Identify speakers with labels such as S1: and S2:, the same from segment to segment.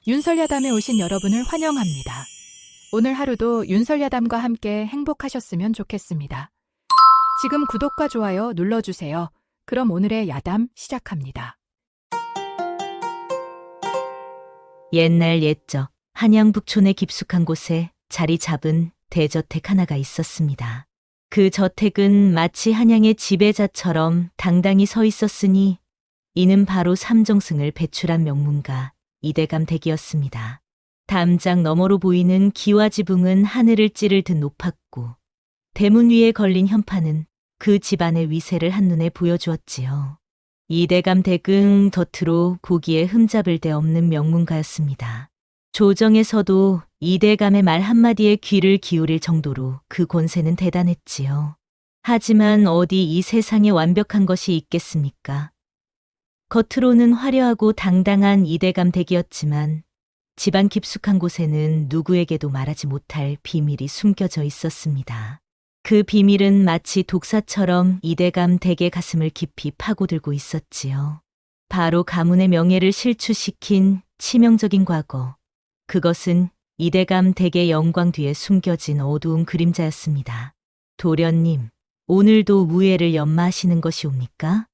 S1: 윤설야담에 오신 여러분을 환영합니다. 오늘 하루도 윤설야담과 함께 행복하셨으면 좋겠습니다. 지금 구독과 좋아요 눌러주세요. 그럼 오늘의 야담 시작합니다.
S2: 옛날 옛적 한양북촌의 깊숙한 곳에 자리 잡은 대저택 하나가 있었습니다. 그 저택은 마치 한양의 지배자처럼 당당히 서 있었으니 이는 바로 삼정승을 배출한 명문가 이대감 댁이었습니다. 담장 너머로 보이는 기와지붕은 하늘을 찌를 듯 높았고 대문 위에 걸린 현판은 그 집안의 위세를 한눈에 보여주었지요. 이대감 댁은 겉으로 고기에 흠잡을 데 없는 명문가였습니다. 조정에서도 이대감의 말 한마디에 귀를 기울일 정도로 그 권세는 대단했지요. 하지만 어디 이 세상에 완벽한 것이 있겠습니까? 겉으로는 화려하고 당당한 이대감 댁이었지만 집안 깊숙한 곳에는 누구에게도 말하지 못할 비밀이 숨겨져 있었습니다. 그 비밀은 마치 독사처럼 이대감 댁의 가슴을 깊이 파고들고 있었지요. 바로 가문의 명예를 실추시킨 치명적인 과거. 그것은 이대감 댁의 영광 뒤에 숨겨진 어두운 그림자였습니다. 도련님, 오늘도 무예를 연마하시는 것이옵니까?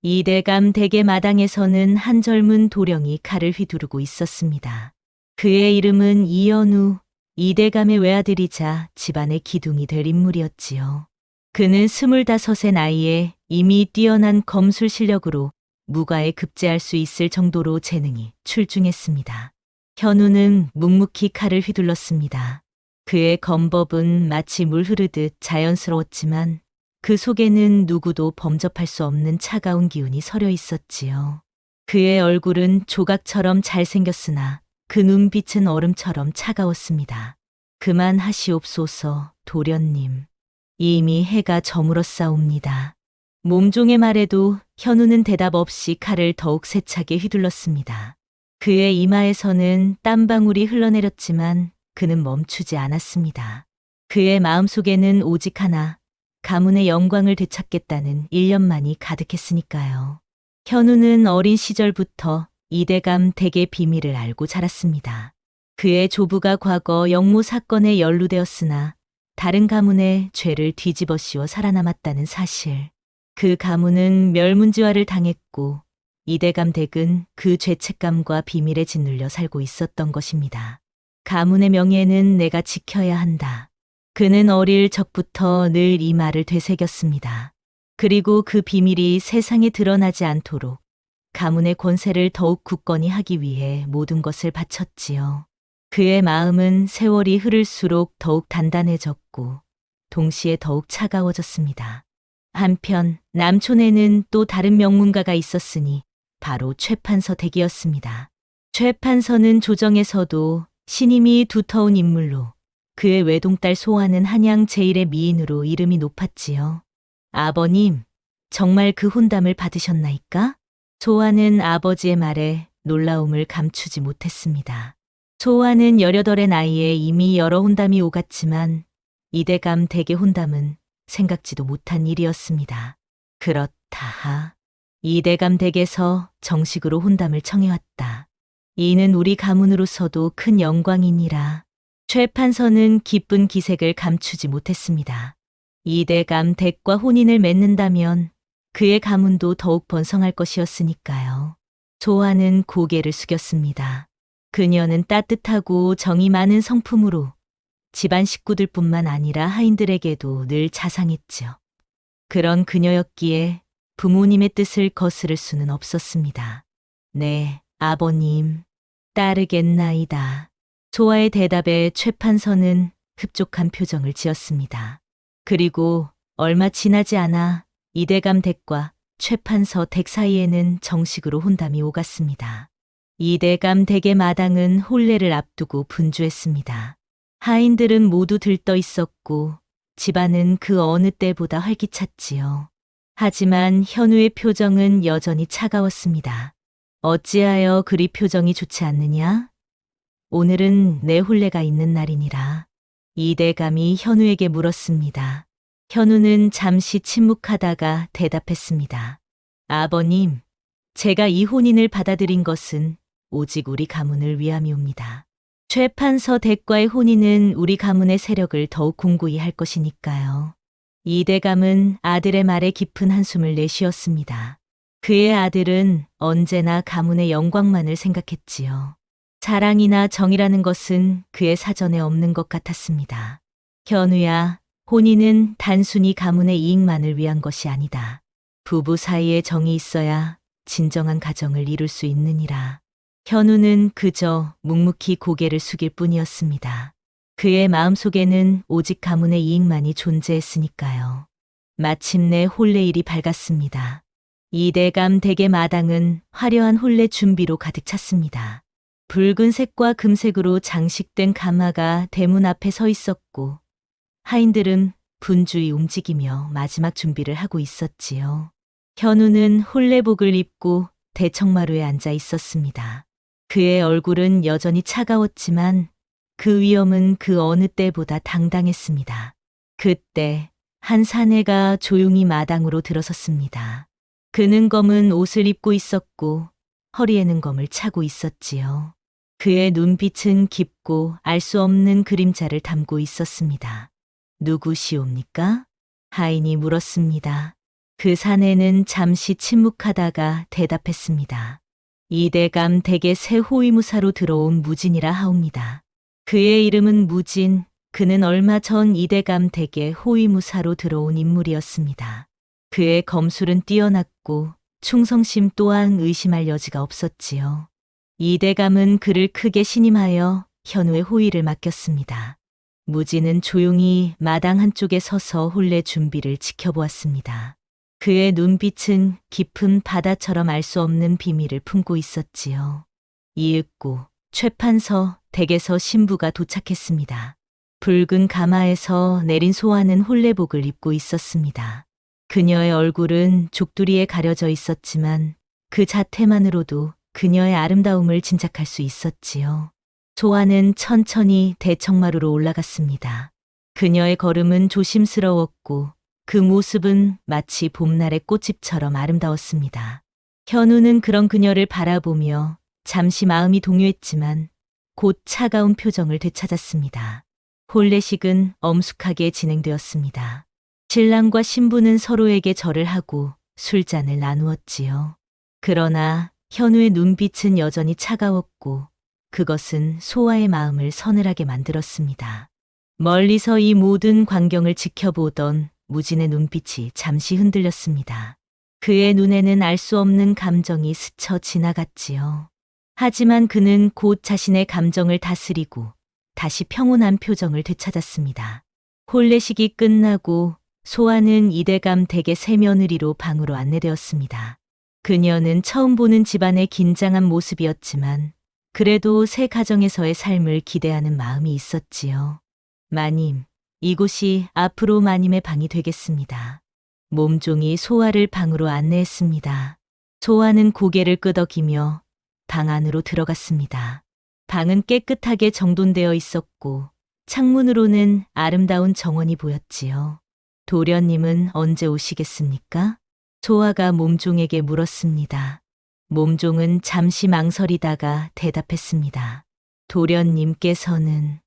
S2: 이대감 댁의 마당에서는 한 젊은 도령이 칼을 휘두르고 있었습니다. 그의 이름은 이연우, 이대감의 외아들이자 집안의 기둥이 될 인물이었지요. 그는 25의 나이에 이미 뛰어난 검술 실력으로 무과에 급제할 수 있을 정도로 재능이 출중했습니다. 현우는 묵묵히 칼을 휘둘렀습니다. 그의 검법은 마치 물 흐르듯 자연스러웠지만 그 속에는 누구도 범접할 수 없는 차가운 기운이 서려 있었지요. 그의 얼굴은 조각처럼 잘생겼으나 그 눈빛은 얼음처럼 차가웠습니다. 그만하시옵소서, 도련님. 이미 해가 저물었사옵니다. 몸종의 말에도 현우는 대답 없이 칼을 더욱 세차게 휘둘렀습니다. 그의 이마에서는 땀방울이 흘러내렸지만 그는 멈추지 않았습니다. 그의 마음속에는 오직 하나, 가문의 영광을 되찾겠다는 일념만이 가득했으니까요. 현우는 어린 시절부터 이대감 댁의 비밀을 알고 자랐습니다. 그의 조부가 과거 영모 사건에 연루되었으나 다른 가문의 죄를 뒤집어 씌워 살아남았다는 사실. 그 가문은 멸문지화를 당했고 이대감 댁은 그 죄책감과 비밀에 짓눌려 살고 있었던 것입니다. 가문의 명예는 내가 지켜야 한다. 그는 어릴 적부터 늘 이 말을 되새겼습니다. 그리고 그 비밀이 세상에 드러나지 않도록 가문의 권세를 더욱 굳건히 하기 위해 모든 것을 바쳤지요. 그의 마음은 세월이 흐를수록 더욱 단단해졌고 동시에 더욱 차가워졌습니다. 한편 남촌에는 또 다른 명문가가 있었으니 바로 최판서 댁이었습니다. 최판서는 조정에서도 신임이 두터운 인물로 그의 외동딸 소아는 한양 제1의 미인으로 이름이 높았지요. 아버님, 정말 그 혼담을 받으셨나이까? 소아는 아버지의 말에 놀라움을 감추지 못했습니다. 소아는 18의 나이에 이미 여러 혼담이 오갔지만 이대감 댁의 혼담은 생각지도 못한 일이었습니다. 그렇다. 이대감 댁에서 정식으로 혼담을 청해왔다. 이는 우리 가문으로서도 큰 영광이니라. 최판서는 기쁜 기색을 감추지 못했습니다. 이대감 댁과 혼인을 맺는다면 그의 가문도 더욱 번성할 것이었으니까요. 소아는 고개를 숙였습니다. 그녀는 따뜻하고 정이 많은 성품으로 집안 식구들뿐만 아니라 하인들에게도 늘 자상했지요. 그런 그녀였기에 부모님의 뜻을 거스를 수는 없었습니다. 네, 아버님, 따르겠나이다. 소아의 대답에 최판서는 흡족한 표정을 지었습니다. 그리고 얼마 지나지 않아 이대감 댁과 최판서 댁 사이에는 정식으로 혼담이 오갔습니다. 이대감 댁의 마당은 혼례를 앞두고 분주했습니다. 하인들은 모두 들떠 있었고 집안은 그 어느 때보다 활기찼지요. 하지만 현우의 표정은 여전히 차가웠습니다. 어찌하여 그리 표정이 좋지 않느냐? 오늘은 내 혼례가 있는 날이니라. 이대감이 현우에게 물었습니다. 현우는 잠시 침묵하다가 대답했습니다. 아버님, 제가 이 혼인을 받아들인 것은 오직 우리 가문을 위함이옵니다. 최판서 댁과의 혼인은 우리 가문의 세력을 더욱 공고히 할 것이니까요. 이대감은 아들의 말에 깊은 한숨을 내쉬었습니다. 그의 아들은 언제나 가문의 영광만을 생각했지요. 자랑이나 정이라는 것은 그의 사전에 없는 것 같았습니다. 현우야, 혼인은 단순히 가문의 이익만을 위한 것이 아니다. 부부 사이에 정이 있어야 진정한 가정을 이룰 수 있느니라. 현우는 그저 묵묵히 고개를 숙일 뿐이었습니다. 그의 마음속에는 오직 가문의 이익만이 존재했으니까요. 마침내 혼례일이 밝았습니다. 이대감 댁의 마당은 화려한 혼례 준비로 가득 찼습니다. 붉은색과 금색으로 장식된 가마가 대문 앞에 서 있었고 하인들은 분주히 움직이며 마지막 준비를 하고 있었지요. 현우는 혼례복을 입고 대청마루에 앉아 있었습니다. 그의 얼굴은 여전히 차가웠지만 그 위엄은 그 어느 때보다 당당했습니다. 그때 한 사내가 조용히 마당으로 들어섰습니다. 그는 검은 옷을 입고 있었고 허리에는 검을 차고 있었지요. 그의 눈빛은 깊고 알 수 없는 그림자를 담고 있었습니다. 누구시옵니까? 하인이 물었습니다. 그 사내는 잠시 침묵하다가 대답했습니다. 이대감 댁의 새 호위무사로 들어온 무진이라 하옵니다. 그의 이름은 무진, 그는 얼마 전 이대감 댁의 호위무사로 들어온 인물이었습니다. 그의 검술은 뛰어났고 충성심 또한 의심할 여지가 없었지요. 이대감은 그를 크게 신임하여 현우의 호위를 맡겼습니다. 무진은 조용히 마당 한쪽에 서서 혼례 준비를 지켜보았습니다. 그의 눈빛은 깊은 바다처럼 알 수 없는 비밀을 품고 있었지요. 이윽고 최판서 댁에서 신부가 도착했습니다. 붉은 가마에서 내린 소아는 혼례복을 입고 있었습니다. 그녀의 얼굴은 족두리에 가려져 있었지만 그 자태만으로도 그녀의 아름다움을 짐작할 수 있었지요. 소아는 천천히 대청마루로 올라갔습니다. 그녀의 걸음은 조심스러웠고 그 모습은 마치 봄날의 꽃집처럼 아름다웠습니다. 현우는 그런 그녀를 바라보며 잠시 마음이 동요했지만 곧 차가운 표정을 되찾았습니다. 혼례식은 엄숙하게 진행되었습니다. 신랑과 신부는 서로에게 절을 하고 술잔을 나누었지요. 그러나 현우의 눈빛은 여전히 차가웠고 그것은 소아의 마음을 서늘하게 만들었습니다. 멀리서 이 모든 광경을 지켜보던 무진의 눈빛이 잠시 흔들렸습니다. 그의 눈에는 알 수 없는 감정이 스쳐 지나갔지요. 하지만 그는 곧 자신의 감정을 다스리고 다시 평온한 표정을 되찾았습니다. 혼례식이 끝나고 소아는 이대감 댁의 새며느리로 방으로 안내되었습니다. 그녀는 처음 보는 집안의 긴장한 모습이었지만 그래도 새 가정에서의 삶을 기대하는 마음이 있었지요. 마님, 이곳이 앞으로 마님의 방이 되겠습니다. 몸종이 소아를 방으로 안내했습니다. 소아는 고개를 끄덕이며 방 안으로 들어갔습니다. 방은 깨끗하게 정돈되어 있었고 창문으로는 아름다운 정원이 보였지요. 도련님은 언제 오시겠습니까? 소아가 몸종에게 물었습니다. 몸종은 잠시 망설이다가 대답했습니다. 도련님께서는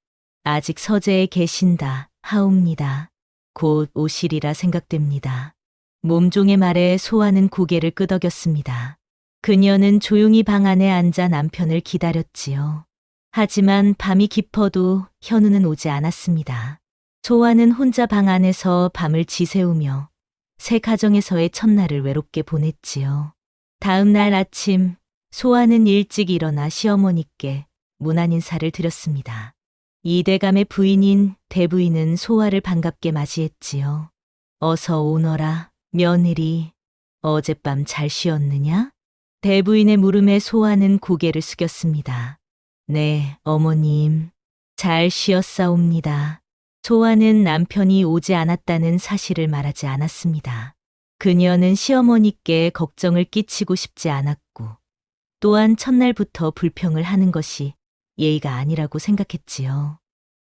S2: 아직 서재에 계신다 하옵니다. 곧 오시리라 생각됩니다. 몸종의 말에 소아는 고개를 끄덕였습니다. 그녀는 조용히 방 안에 앉아 남편을 기다렸지요. 하지만 밤이 깊어도 현우는 오지 않았습니다. 소아는 혼자 방 안에서 밤을 지새우며 새 가정에서의 첫날을 외롭게 보냈지요. 다음 날 아침 소아는 일찍 일어나 시어머니께 문안 인사를 드렸습니다. 이대감의 부인인 대부인은 소아를 반갑게 맞이했지요. 어서 오너라, 며느리. 어젯밤 잘 쉬었느냐? 대부인의 물음에 소아는 고개를 숙였습니다. 네, 어머님. 잘 쉬었사옵니다. 소아는 남편이 오지 않았다는 사실을 말하지 않았습니다. 그녀는 시어머니께 걱정을 끼치고 싶지 않았고 또한 첫날부터 불평을 하는 것이 예의가 아니라고 생각했지요.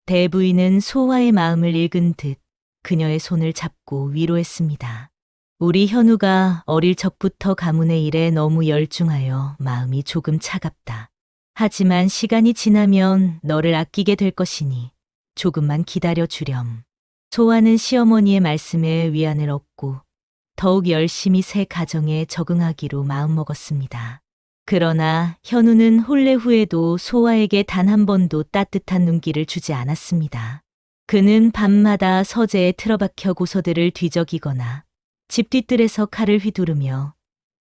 S2: 대부인은 소아의 마음을 읽은 듯 그녀의 손을 잡고 위로했습니다. 우리 현우가 어릴 적부터 가문의 일에 너무 열중하여 마음이 조금 차갑다. 하지만 시간이 지나면 너를 아끼게 될 것이니 조금만 기다려 주렴. 소아는 시어머니의 말씀에 위안을 얻고 더욱 열심히 새 가정에 적응하기로 마음먹었습니다. 그러나 현우는 혼례 후에도 소아에게 단 한 번도 따뜻한 눈길을 주지 않았습니다. 그는 밤마다 서재에 틀어박혀 고서들을 뒤적이거나 집 뒤뜰에서 칼을 휘두르며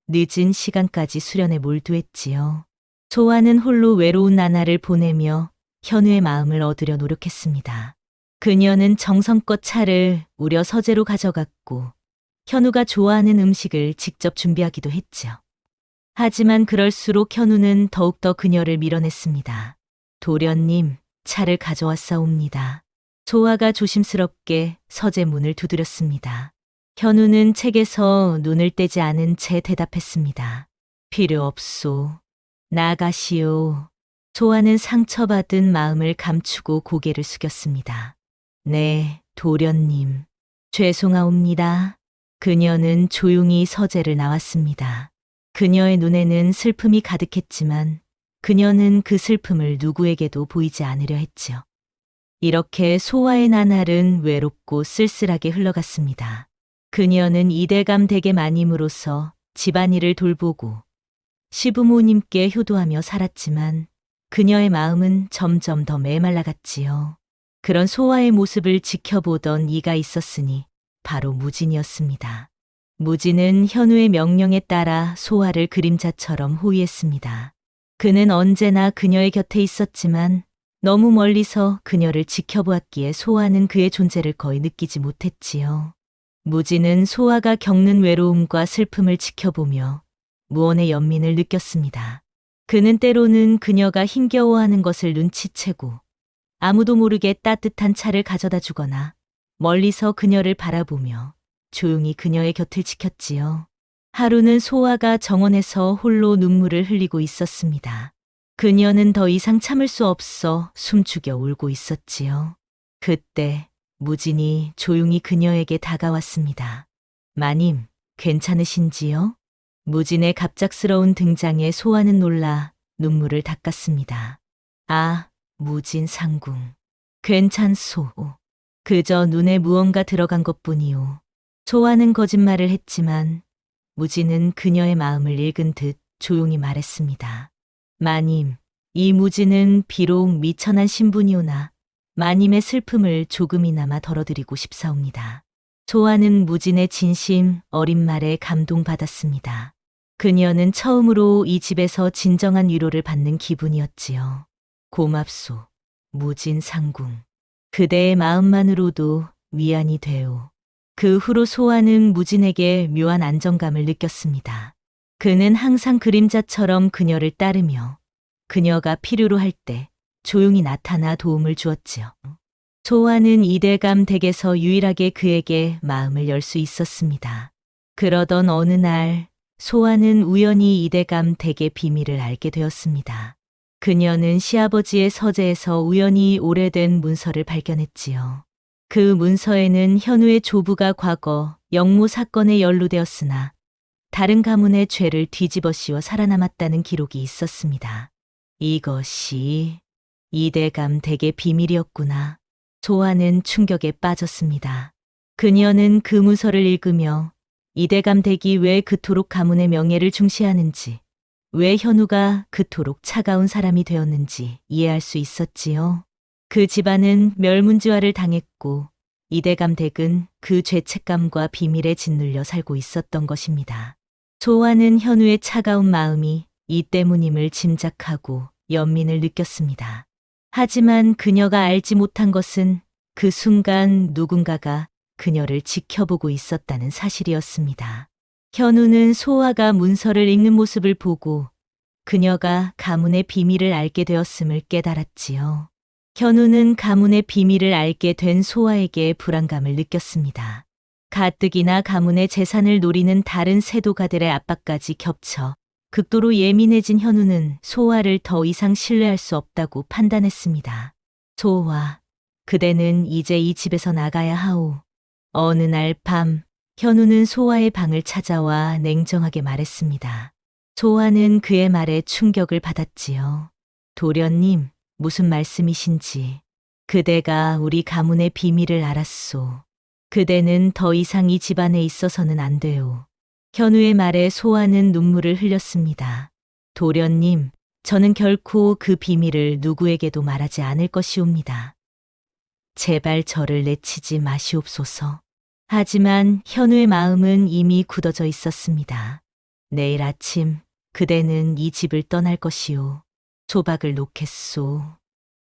S2: 늦은 시간까지 수련에 몰두했지요. 소아는 홀로 외로운 나날을 보내며 현우의 마음을 얻으려 노력했습니다. 그녀는 정성껏 차를 우려 서재로 가져갔고 현우가 좋아하는 음식을 직접 준비하기도 했죠. 하지만 그럴수록 현우는 더욱더 그녀를 밀어냈습니다. 도련님, 차를 가져왔사옵니다. 소아가 조심스럽게 서재 문을 두드렸습니다. 현우는 책에서 눈을 떼지 않은 채 대답했습니다. 필요 없소. 나가시오. 소아는 상처받은 마음을 감추고 고개를 숙였습니다. 네, 도련님. 죄송하옵니다. 그녀는 조용히 서재를 나왔습니다. 그녀의 눈에는 슬픔이 가득했지만 그녀는 그 슬픔을 누구에게도 보이지 않으려 했지요. 이렇게 소아의 나날은 외롭고 쓸쓸하게 흘러갔습니다. 그녀는 이대감 댁의 마님으로서 집안일을 돌보고 시부모님께 효도하며 살았지만 그녀의 마음은 점점 더 메말라갔지요. 그런 소아의 모습을 지켜보던 이가 있었으니 바로 무진이었습니다. 무진은 현우의 명령에 따라 소아를 그림자처럼 호위했습니다. 그는 언제나 그녀의 곁에 있었지만 너무 멀리서 그녀를 지켜보았기에 소아는 그의 존재를 거의 느끼지 못했지요. 무진은 소아가 겪는 외로움과 슬픔을 지켜보며 무언의 연민을 느꼈습니다. 그는 때로는 그녀가 힘겨워하는 것을 눈치채고 아무도 모르게 따뜻한 차를 가져다 주거나 멀리서 그녀를 바라보며 조용히 그녀의 곁을 지켰지요. 하루는 소아가 정원에서 홀로 눈물을 흘리고 있었습니다. 그녀는 더 이상 참을 수 없어 숨죽여 울고 있었지요. 그때 무진이 조용히 그녀에게 다가왔습니다. 마님, 괜찮으신지요? 무진의 갑작스러운 등장에 소아는 놀라 눈물을 닦았습니다. 아, 무진 상궁. 괜찮소. 그저 눈에 무언가 들어간 것뿐이오. 소아는 거짓말을 했지만 무진은 그녀의 마음을 읽은 듯 조용히 말했습니다. 마님, 이 무진은 비록 미천한 신분이오나 마님의 슬픔을 조금이나마 덜어드리고 싶사옵니다. 소아는 무진의 진심 어린 말에 감동받았습니다. 그녀는 처음으로 이 집에서 진정한 위로를 받는 기분이었지요. 고맙소, 무진 상궁. 그대의 마음만으로도 위안이 돼요. 그 후로 소아는 무진에게 묘한 안정감을 느꼈습니다. 그는 항상 그림자처럼 그녀를 따르며 그녀가 필요로 할 때 조용히 나타나 도움을 주었지요. 소아는 이대감 댁에서 유일하게 그에게 마음을 열 수 있었습니다. 그러던 어느 날 소아는 우연히 이대감 댁의 비밀을 알게 되었습니다. 그녀는 시아버지의 서재에서 우연히 오래된 문서를 발견했지요. 그 문서에는 현우의 조부가 과거 영모 사건에 연루되었으나 다른 가문의 죄를 뒤집어 씌워 살아남았다는 기록이 있었습니다. 이것이 이대감 댁의 비밀이었구나. 소아는 충격에 빠졌습니다. 그녀는 그 문서를 읽으며 이대감 댁이 왜 그토록 가문의 명예를 중시하는지, 왜 현우가 그토록 차가운 사람이 되었는지 이해할 수 있었지요. 그 집안은 멸문지화를 당했고 이대감 댁은 그 죄책감과 비밀에 짓눌려 살고 있었던 것입니다. 소아는 현우의 차가운 마음이 이 때문임을 짐작하고 연민을 느꼈습니다. 하지만 그녀가 알지 못한 것은 그 순간 누군가가 그녀를 지켜보고 있었다는 사실이었습니다. 현우는 소아가 문서를 읽는 모습을 보고 그녀가 가문의 비밀을 알게 되었음을 깨달았지요. 현우는 가문의 비밀을 알게 된 소아에게 불안감을 느꼈습니다. 가뜩이나 가문의 재산을 노리는 다른 세도가들의 압박까지 겹쳐 극도로 예민해진 현우는 소아를 더 이상 신뢰할 수 없다고 판단했습니다. 소아, 그대는 이제 이 집에서 나가야 하오. 어느 날 밤, 현우는 소아의 방을 찾아와 냉정하게 말했습니다. 소아는 그의 말에 충격을 받았지요. 도련님, 무슨 말씀이신지. 그대가 우리 가문의 비밀을 알았소. 그대는 더 이상 이 집안에 있어서는 안 돼요. 현우의 말에 소아는 눈물을 흘렸습니다. 도련님, 저는 결코 그 비밀을 누구에게도 말하지 않을 것이옵니다. 제발 저를 내치지 마시옵소서. 하지만 현우의 마음은 이미 굳어져 있었습니다. 내일 아침 그대는 이 집을 떠날 것이요. 소박을 놓겠소.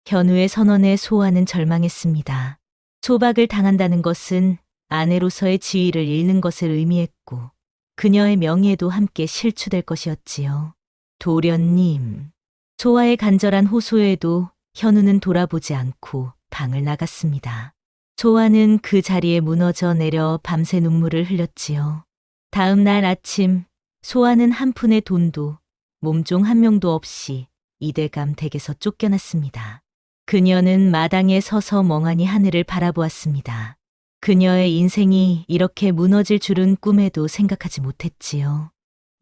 S2: 현우의 선언에 소아는 절망했습니다. 소박을 당한다는 것은 아내로서의 지위를 잃는 것을 의미했고 그녀의 명예도 함께 실추될 것이었지요. 도련님. 소아의 간절한 호소에도 현우는 돌아보지 않고 방을 나갔습니다. 소아는 그 자리에 무너져 내려 밤새 눈물을 흘렸지요. 다음 날 아침 소아는 한 푼의 돈도 몸종 한 명도 없이 이대감 댁에서 쫓겨났습니다. 그녀는 마당에 서서 멍하니 하늘을 바라보았습니다. 그녀의 인생이 이렇게 무너질 줄은 꿈에도 생각하지 못했지요.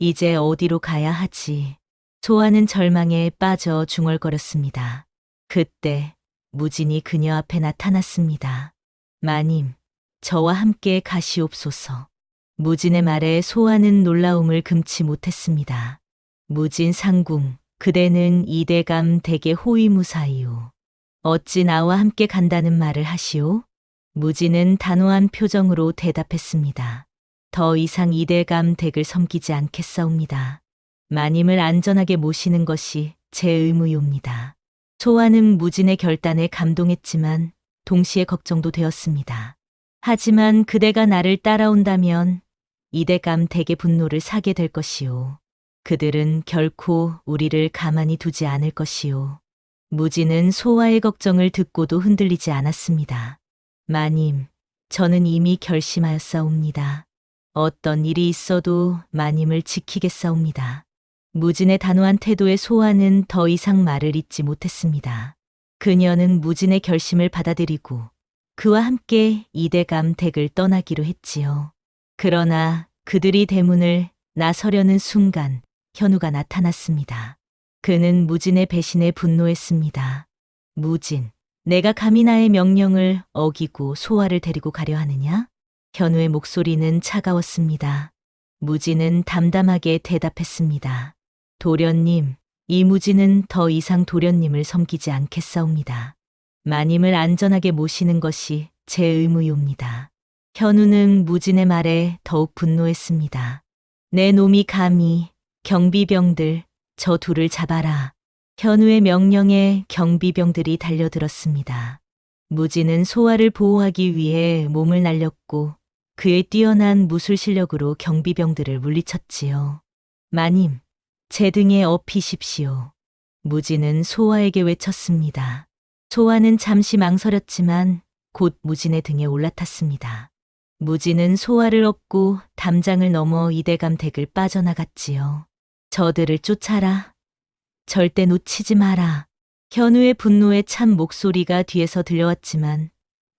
S2: 이제 어디로 가야 하지? 소아는 절망에 빠져 중얼거렸습니다. 그때 무진이 그녀 앞에 나타났습니다. 마님, 저와 함께 가시옵소서. 무진의 말에 소아는 놀라움을 금치 못했습니다. 무진 상궁, 그대는 이대감 댁의 호위무사이오. 어찌 나와 함께 간다는 말을 하시오? 무진은 단호한 표정으로 대답했습니다. 더 이상 이대감 댁을 섬기지 않겠사옵니다. 마님을 안전하게 모시는 것이 제 의무요입니다. 소아는 무진의 결단에 감동했지만 동시에 걱정도 되었습니다. 하지만 그대가 나를 따라온다면 이대감 댁의 분노를 사게 될 것이요. 그들은 결코 우리를 가만히 두지 않을 것이요. 무진은 소아의 걱정을 듣고도 흔들리지 않았습니다. 마님, 저는 이미 결심하였사옵니다. 어떤 일이 있어도 마님을 지키겠사옵니다. 무진의 단호한 태도에 소아는 더 이상 말을 잇지 못했습니다. 그녀는 무진의 결심을 받아들이고 그와 함께 이대감 댁을 떠나기로 했지요. 그러나 그들이 대문을 나서려는 순간 현우가 나타났습니다. 그는 무진의 배신에 분노했습니다. 무진, 내가 감히 나의 명령을 어기고 소아를 데리고 가려 하느냐? 현우의 목소리는 차가웠습니다. 무진은 담담하게 대답했습니다. 도련님, 이 무진은 더 이상 도련님을 섬기지 않겠사옵니다. 마님을 안전하게 모시는 것이 제 의무요입니다. 현우는 무진의 말에 더욱 분노했습니다. 내 놈이 감히 경비병들, 저 둘을 잡아라. 현우의 명령에 경비병들이 달려들었습니다. 무진은 소아를 보호하기 위해 몸을 날렸고 그의 뛰어난 무술 실력으로 경비병들을 물리쳤지요. 마님, 제 등에 업히십시오. 무진은 소아에게 외쳤습니다. 소아는 잠시 망설였지만 곧 무진의 등에 올라탔습니다. 무진은 소아를 업고 담장을 넘어 이대감 댁을 빠져나갔지요. 저들을 쫓아라. 절대 놓치지 마라. 현우의 분노에 찬 목소리가 뒤에서 들려왔지만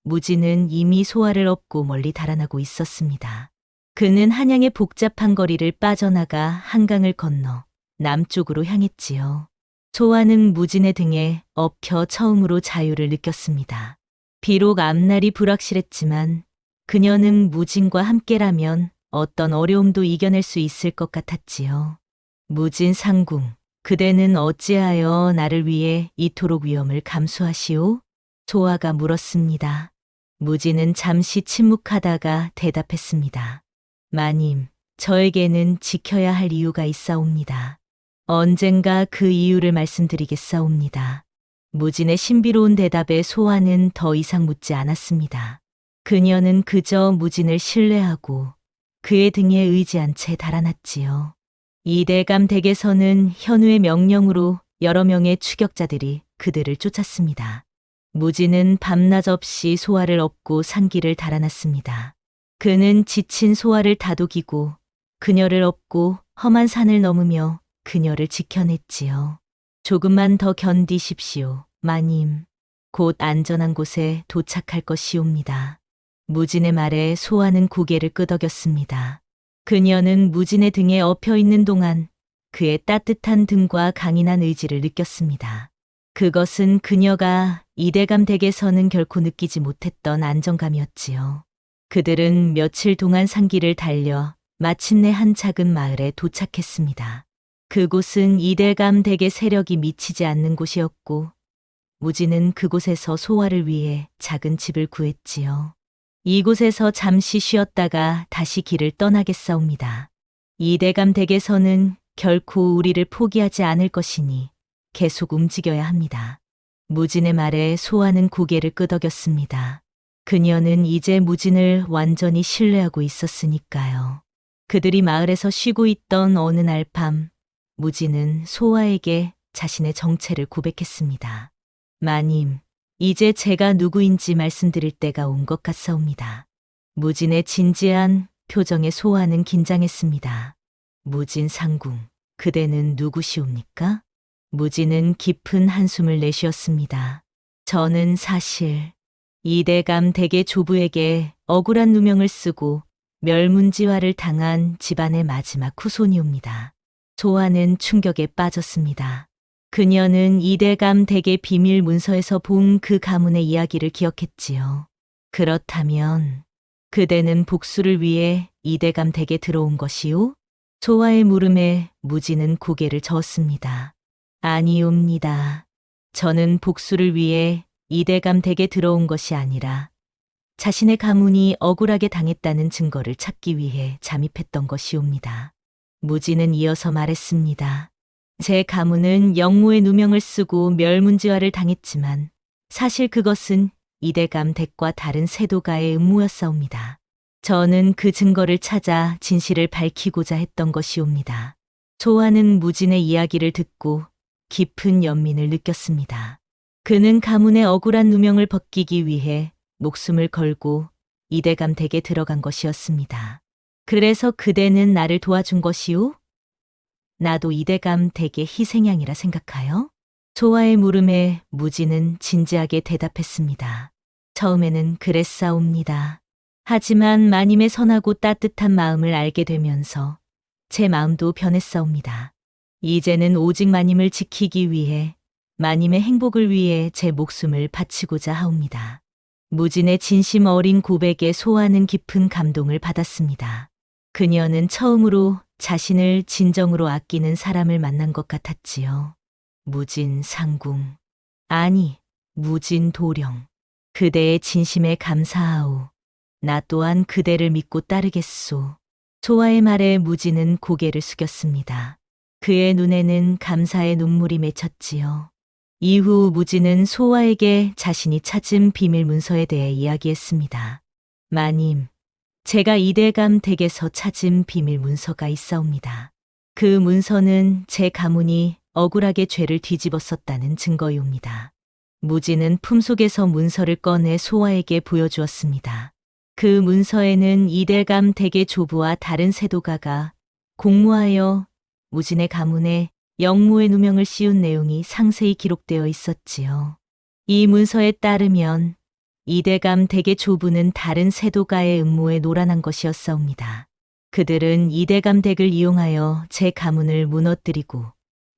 S2: 무진은 이미 소아를 업고 멀리 달아나고 있었습니다. 그는 한양의 복잡한 거리를 빠져나가 한강을 건너 남쪽으로 향했지요. 소아는 무진의 등에 엎혀 처음으로 자유를 느꼈습니다. 비록 앞날이 불확실했지만 그녀는 무진과 함께라면 어떤 어려움도 이겨낼 수 있을 것 같았지요. 무진 상궁, 그대는 어찌하여 나를 위해 이토록 위험을 감수하시오? 소아가 물었습니다. 무진은 잠시 침묵하다가 대답했습니다. 마님, 저에게는 지켜야 할 이유가 있사옵니다. 언젠가 그 이유를 말씀드리겠사옵니다. 무진의 신비로운 대답에 소아는 더 이상 묻지 않았습니다. 그녀는 그저 무진을 신뢰하고 그의 등에 의지한 채 달아났지요. 이대감 댁에서는 현우의 명령으로 여러 명의 추격자들이 그들을 쫓았습니다. 무진은 밤낮 없이 소아를 업고 산길을 달아났습니다. 그는 지친 소아를 다독이고 그녀를 업고 험한 산을 넘으며 그녀를 지켜냈지요. 조금만 더 견디십시오, 마님. 곧 안전한 곳에 도착할 것이옵니다. 무진의 말에 소아는 고개를 끄덕였습니다. 그녀는 무진의 등에 엎여 있는 동안 그의 따뜻한 등과 강인한 의지를 느꼈습니다. 그것은 그녀가 이대감 댁에서는 결코 느끼지 못했던 안정감이었지요. 그들은 며칠 동안 산길을 달려 마침내 한 작은 마을에 도착했습니다. 그곳은 이대감 댁의 세력이 미치지 않는 곳이었고, 무지는 그곳에서 소화를 위해 작은 집을 구했지요. 이곳에서 잠시 쉬었다가 다시 길을 떠나겠사옵니다. 이대감 댁에서는 결코 우리를 포기하지 않을 것이니 계속 움직여야 합니다. 무진의 말에 소화는 고개를 끄덕였습니다. 그녀는 이제 무진을 완전히 신뢰하고 있었으니까요. 그들이 마을에서 쉬고 있던 어느 날 밤, 무진은 소화에게 자신의 정체를 고백했습니다. 마님, 이제 제가 누구인지 말씀드릴 때가 온 것 같사옵니다. 무진의 진지한 표정에 소화는 긴장했습니다. 무진 상궁, 그대는 누구시옵니까? 무진은 깊은 한숨을 내쉬었습니다. 저는 사실 이대감 댁의 조부에게 억울한 누명을 쓰고 멸문지화를 당한 집안의 마지막 후손이옵니다. 소화는 충격에 빠졌습니다. 그녀는 이대감 댁의 비밀 문서에서 본 그 가문의 이야기를 기억했지요. 그렇다면 그대는 복수를 위해 이대감 댁에 들어온 것이요? 소화의 물음에 무지는 고개를 저었습니다. 아니옵니다. 저는 복수를 위해 이대감 댁에 들어온 것이 아니라 자신의 가문이 억울하게 당했다는 증거를 찾기 위해 잠입했던 것이옵니다. 무지는 이어서 말했습니다. 제 가문은 영모의 누명을 쓰고 멸문지화를 당했지만 사실 그것은 이대감 댁과 다른 세도가의 음모였사옵니다. 저는 그 증거를 찾아 진실을 밝히고자 했던 것이옵니다. 소화는 무진의 이야기를 듣고 깊은 연민을 느꼈습니다. 그는 가문의 억울한 누명을 벗기기 위해 목숨을 걸고 이대감 댁에 들어간 것이었습니다. 그래서 그대는 나를 도와준 것이오? 나도 이대감 댁의 희생양이라 생각하여? 소화의 물음에 무지는 진지하게 대답했습니다. 처음에는 그랬사옵니다. 하지만 마님의 선하고 따뜻한 마음을 알게 되면서 제 마음도 변했사옵니다. 이제는 오직 마님을 지키기 위해 마님의 행복을 위해 제 목숨을 바치고자 하옵니다. 무진의 진심 어린 고백에 소화는 깊은 감동을 받았습니다. 그녀는 처음으로 자신을 진정으로 아끼는 사람을 만난 것 같았지요. 무진 상궁, 아니, 무진 도령. 그대의 진심에 감사하오. 나 또한 그대를 믿고 따르겠소. 소화의 말에 무진은 고개를 숙였습니다. 그의 눈에는 감사의 눈물이 맺혔지요. 이후 무진은 소화에게 자신이 찾은 비밀 문서에 대해 이야기했습니다. 마님, 제가 이대감 댁에서 찾은 비밀 문서가 있사옵니다. 그 문서는 제 가문이 억울하게 죄를 뒤집었었다는 증거이옵니다. 무진은 품속에서 문서를 꺼내 소화에게 보여주었습니다. 그 문서에는 이대감 댁의 조부와 다른 세도가가 공모하여 무진의 가문에 영모의 누명을 씌운 내용이 상세히 기록되어 있었지요. 이 문서에 따르면 이대감 댁의 조부는 다른 세도가의 음모에 노란한 것이었사옵니다. 그들은 이대감 댁을 이용하여 제 가문을 무너뜨리고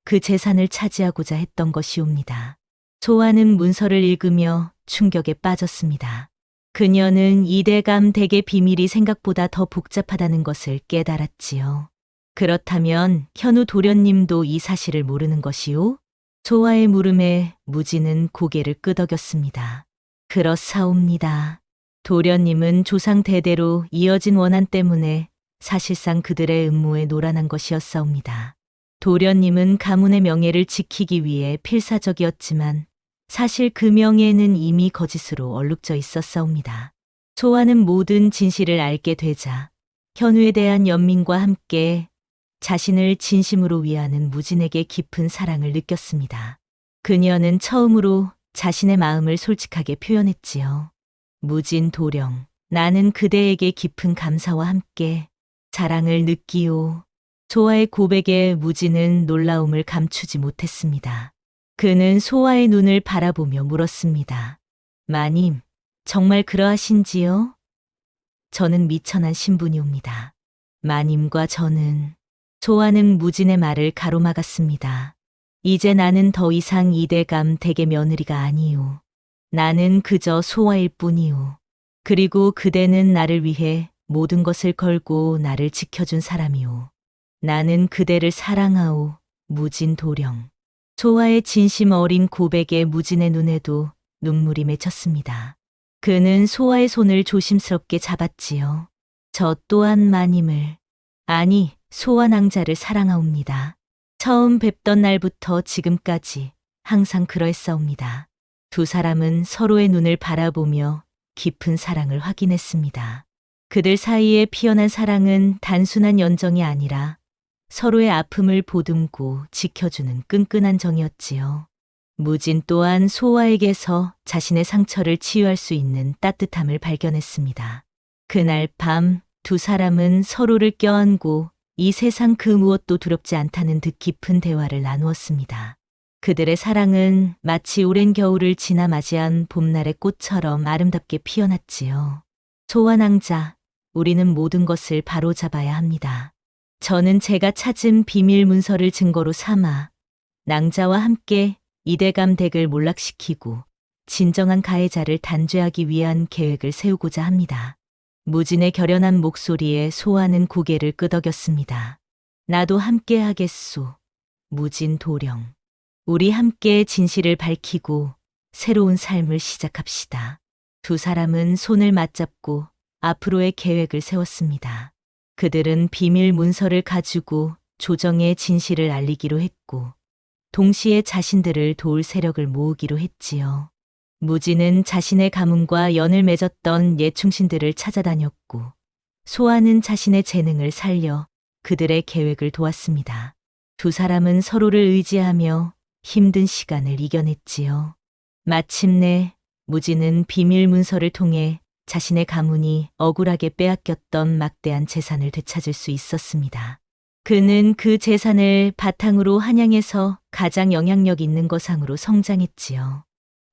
S2: 그 재산을 차지하고자 했던 것이옵니다. 소화는 문서를 읽으며 충격에 빠졌습니다. 그녀는 이대감 댁의 비밀이 생각보다 더 복잡하다는 것을 깨달았지요. 그렇다면 현우 도련님도 이 사실을 모르는 것이오? 소화의 물음에 무지는 고개를 끄덕였습니다. 그렇사옵니다. 도련님은 조상 대대로 이어진 원한 때문에 사실상 그들의 음모에 노란한 것이었사옵니다. 도련님은 가문의 명예를 지키기 위해 필사적이었지만 사실 그 명예는 이미 거짓으로 얼룩져 있었사옵니다. 소화는 모든 진실을 알게 되자 현우에 대한 연민과 함께 자신을 진심으로 위하는 무진에게 깊은 사랑을 느꼈습니다. 그녀는 처음으로 자신의 마음을 솔직하게 표현했지요. 무진 도령, 나는 그대에게 깊은 감사와 함께 사랑을 느끼오. 소화의 고백에 무진은 놀라움을 감추지 못했습니다. 그는 소화의 눈을 바라보며 물었습니다. 마님, 정말 그러하신지요? 저는 미천한 신분이옵니다. 마님과 저는. 소화는 무진의 말을 가로막았습니다. 이제 나는 더 이상 이대감 댁의 며느리가 아니오. 나는 그저 소아일 뿐이오. 그리고 그대는 나를 위해 모든 것을 걸고 나를 지켜준 사람이오. 나는 그대를 사랑하오. 무진 도령. 소아의 진심 어린 고백에 무진의 눈에도 눈물이 맺혔습니다. 그는 소아의 손을 조심스럽게 잡았지요. 저 또한 마님을, 아니, 소아 낭자를 사랑하옵니다. 처음 뵙던 날부터 지금까지 항상 그러했사옵니다. 두 사람은 서로의 눈을 바라보며 깊은 사랑을 확인했습니다. 그들 사이에 피어난 사랑은 단순한 연정이 아니라 서로의 아픔을 보듬고 지켜주는 끈끈한 정이었지요. 무진 또한 소아에게서 자신의 상처를 치유할 수 있는 따뜻함을 발견했습니다. 그날 밤 두 사람은 서로를 껴안고 이 세상 그 무엇도 두렵지 않다는 듯 깊은 대화를 나누었습니다. 그들의 사랑은 마치 오랜 겨울을 지나 맞이한 봄날의 꽃처럼 아름답게 피어났지요. 소아 낭자, 우리는 모든 것을 바로잡아야 합니다. 저는 제가 찾은 비밀 문서를 증거로 삼아 낭자와 함께 이대감 댁을 몰락시키고 진정한 가해자를 단죄하기 위한 계획을 세우고자 합니다. 무진의 결연한 목소리에 소아는 고개를 끄덕였습니다. 나도 함께 하겠소. 무진 도령. 우리 함께 진실을 밝히고 새로운 삶을 시작합시다. 두 사람은 손을 맞잡고 앞으로의 계획을 세웠습니다. 그들은 비밀 문서를 가지고 조정의 진실을 알리기로 했고 동시에 자신들을 도울 세력을 모으기로 했지요. 무진은 자신의 가문과 연을 맺었던 옛 충신들을 찾아다녔고 소아는 자신의 재능을 살려 그들의 계획을 도왔습니다. 두 사람은 서로를 의지하며 힘든 시간을 이겨냈지요. 마침내 무진은 비밀 문서를 통해 자신의 가문이 억울하게 빼앗겼던 막대한 재산을 되찾을 수 있었습니다. 그는 그 재산을 바탕으로 한양에서 가장 영향력 있는 거상으로 성장했지요.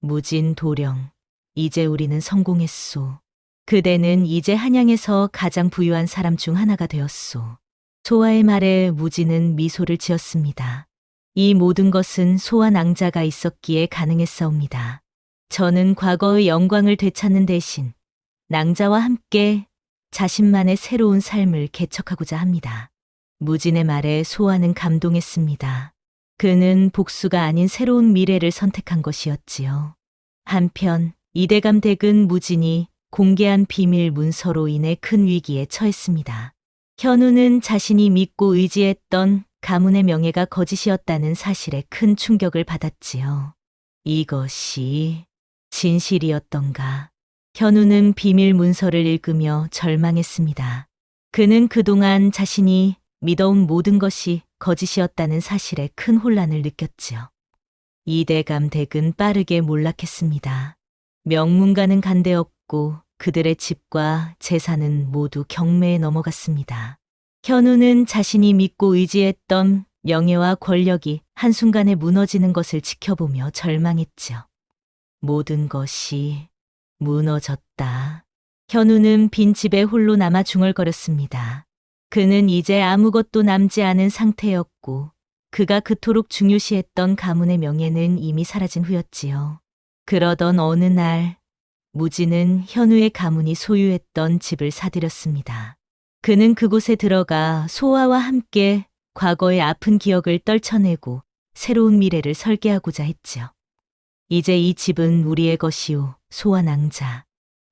S2: 무진 도령, 이제 우리는 성공했소. 그대는 이제 한양에서 가장 부유한 사람 중 하나가 되었소. 소아의 말에 무진은 미소를 지었습니다. 이 모든 것은 소아 낭자가 있었기에 가능했사옵니다. 저는 과거의 영광을 되찾는 대신 낭자와 함께 자신만의 새로운 삶을 개척하고자 합니다. 무진의 말에 소아는 감동했습니다. 그는 복수가 아닌 새로운 미래를 선택한 것이었지요. 한편 이대감 댁은 무진이 공개한 비밀 문서로 인해 큰 위기에 처했습니다. 현우는 자신이 믿고 의지했던 가문의 명예가 거짓이었다는 사실에 큰 충격을 받았지요. 이것이 진실이었던가. 현우는 비밀 문서를 읽으며 절망했습니다. 그는 그동안 자신이 믿어온 모든 것이 거짓이었다는 사실에 큰 혼란을 느꼈지요. 이대감 댁은 빠르게 몰락했습니다. 명문가는 간대었고 그들의 집과 재산은 모두 경매에 넘어갔습니다. 현우는 자신이 믿고 의지했던 명예와 권력이 한순간에 무너지는 것을 지켜보며 절망했지요. 모든 것이 무너졌다. 현우는 빈 집에 홀로 남아 중얼거렸습니다. 그는 이제 아무것도 남지 않은 상태였고 그가 그토록 중요시했던 가문의 명예는 이미 사라진 후였지요. 그러던 어느 날 무진은 현우의 가문이 소유했던 집을 사들였습니다. 그는 그곳에 들어가 소아와 함께 과거의 아픈 기억을 떨쳐내고 새로운 미래를 설계하고자 했지요. 이제 이 집은 우리의 것이오, 소아 낭자.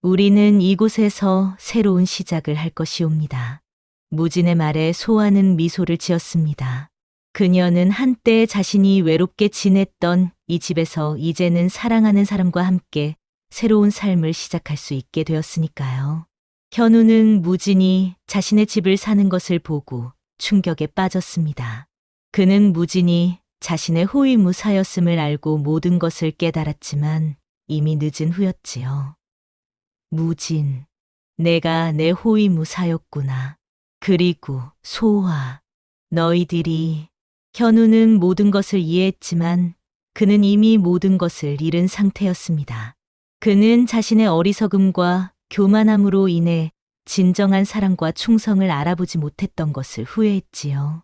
S2: 우리는 이곳에서 새로운 시작을 할 것이옵니다. 무진의 말에 소아는 미소를 지었습니다. 그녀는 한때 자신이 외롭게 지냈던 이 집에서 이제는 사랑하는 사람과 함께 새로운 삶을 시작할 수 있게 되었으니까요. 현우는 무진이 자신의 집을 사는 것을 보고 충격에 빠졌습니다. 그는 무진이 자신의 호위무사였음을 알고 모든 것을 깨달았지만 이미 늦은 후였지요. 무진, 내가 내 호위무사였구나. 그리고 소아, 너희들이. 현우는 모든 것을 이해했지만 그는 이미 모든 것을 잃은 상태였습니다. 그는 자신의 어리석음과 교만함으로 인해 진정한 사랑과 충성을 알아보지 못했던 것을 후회했지요.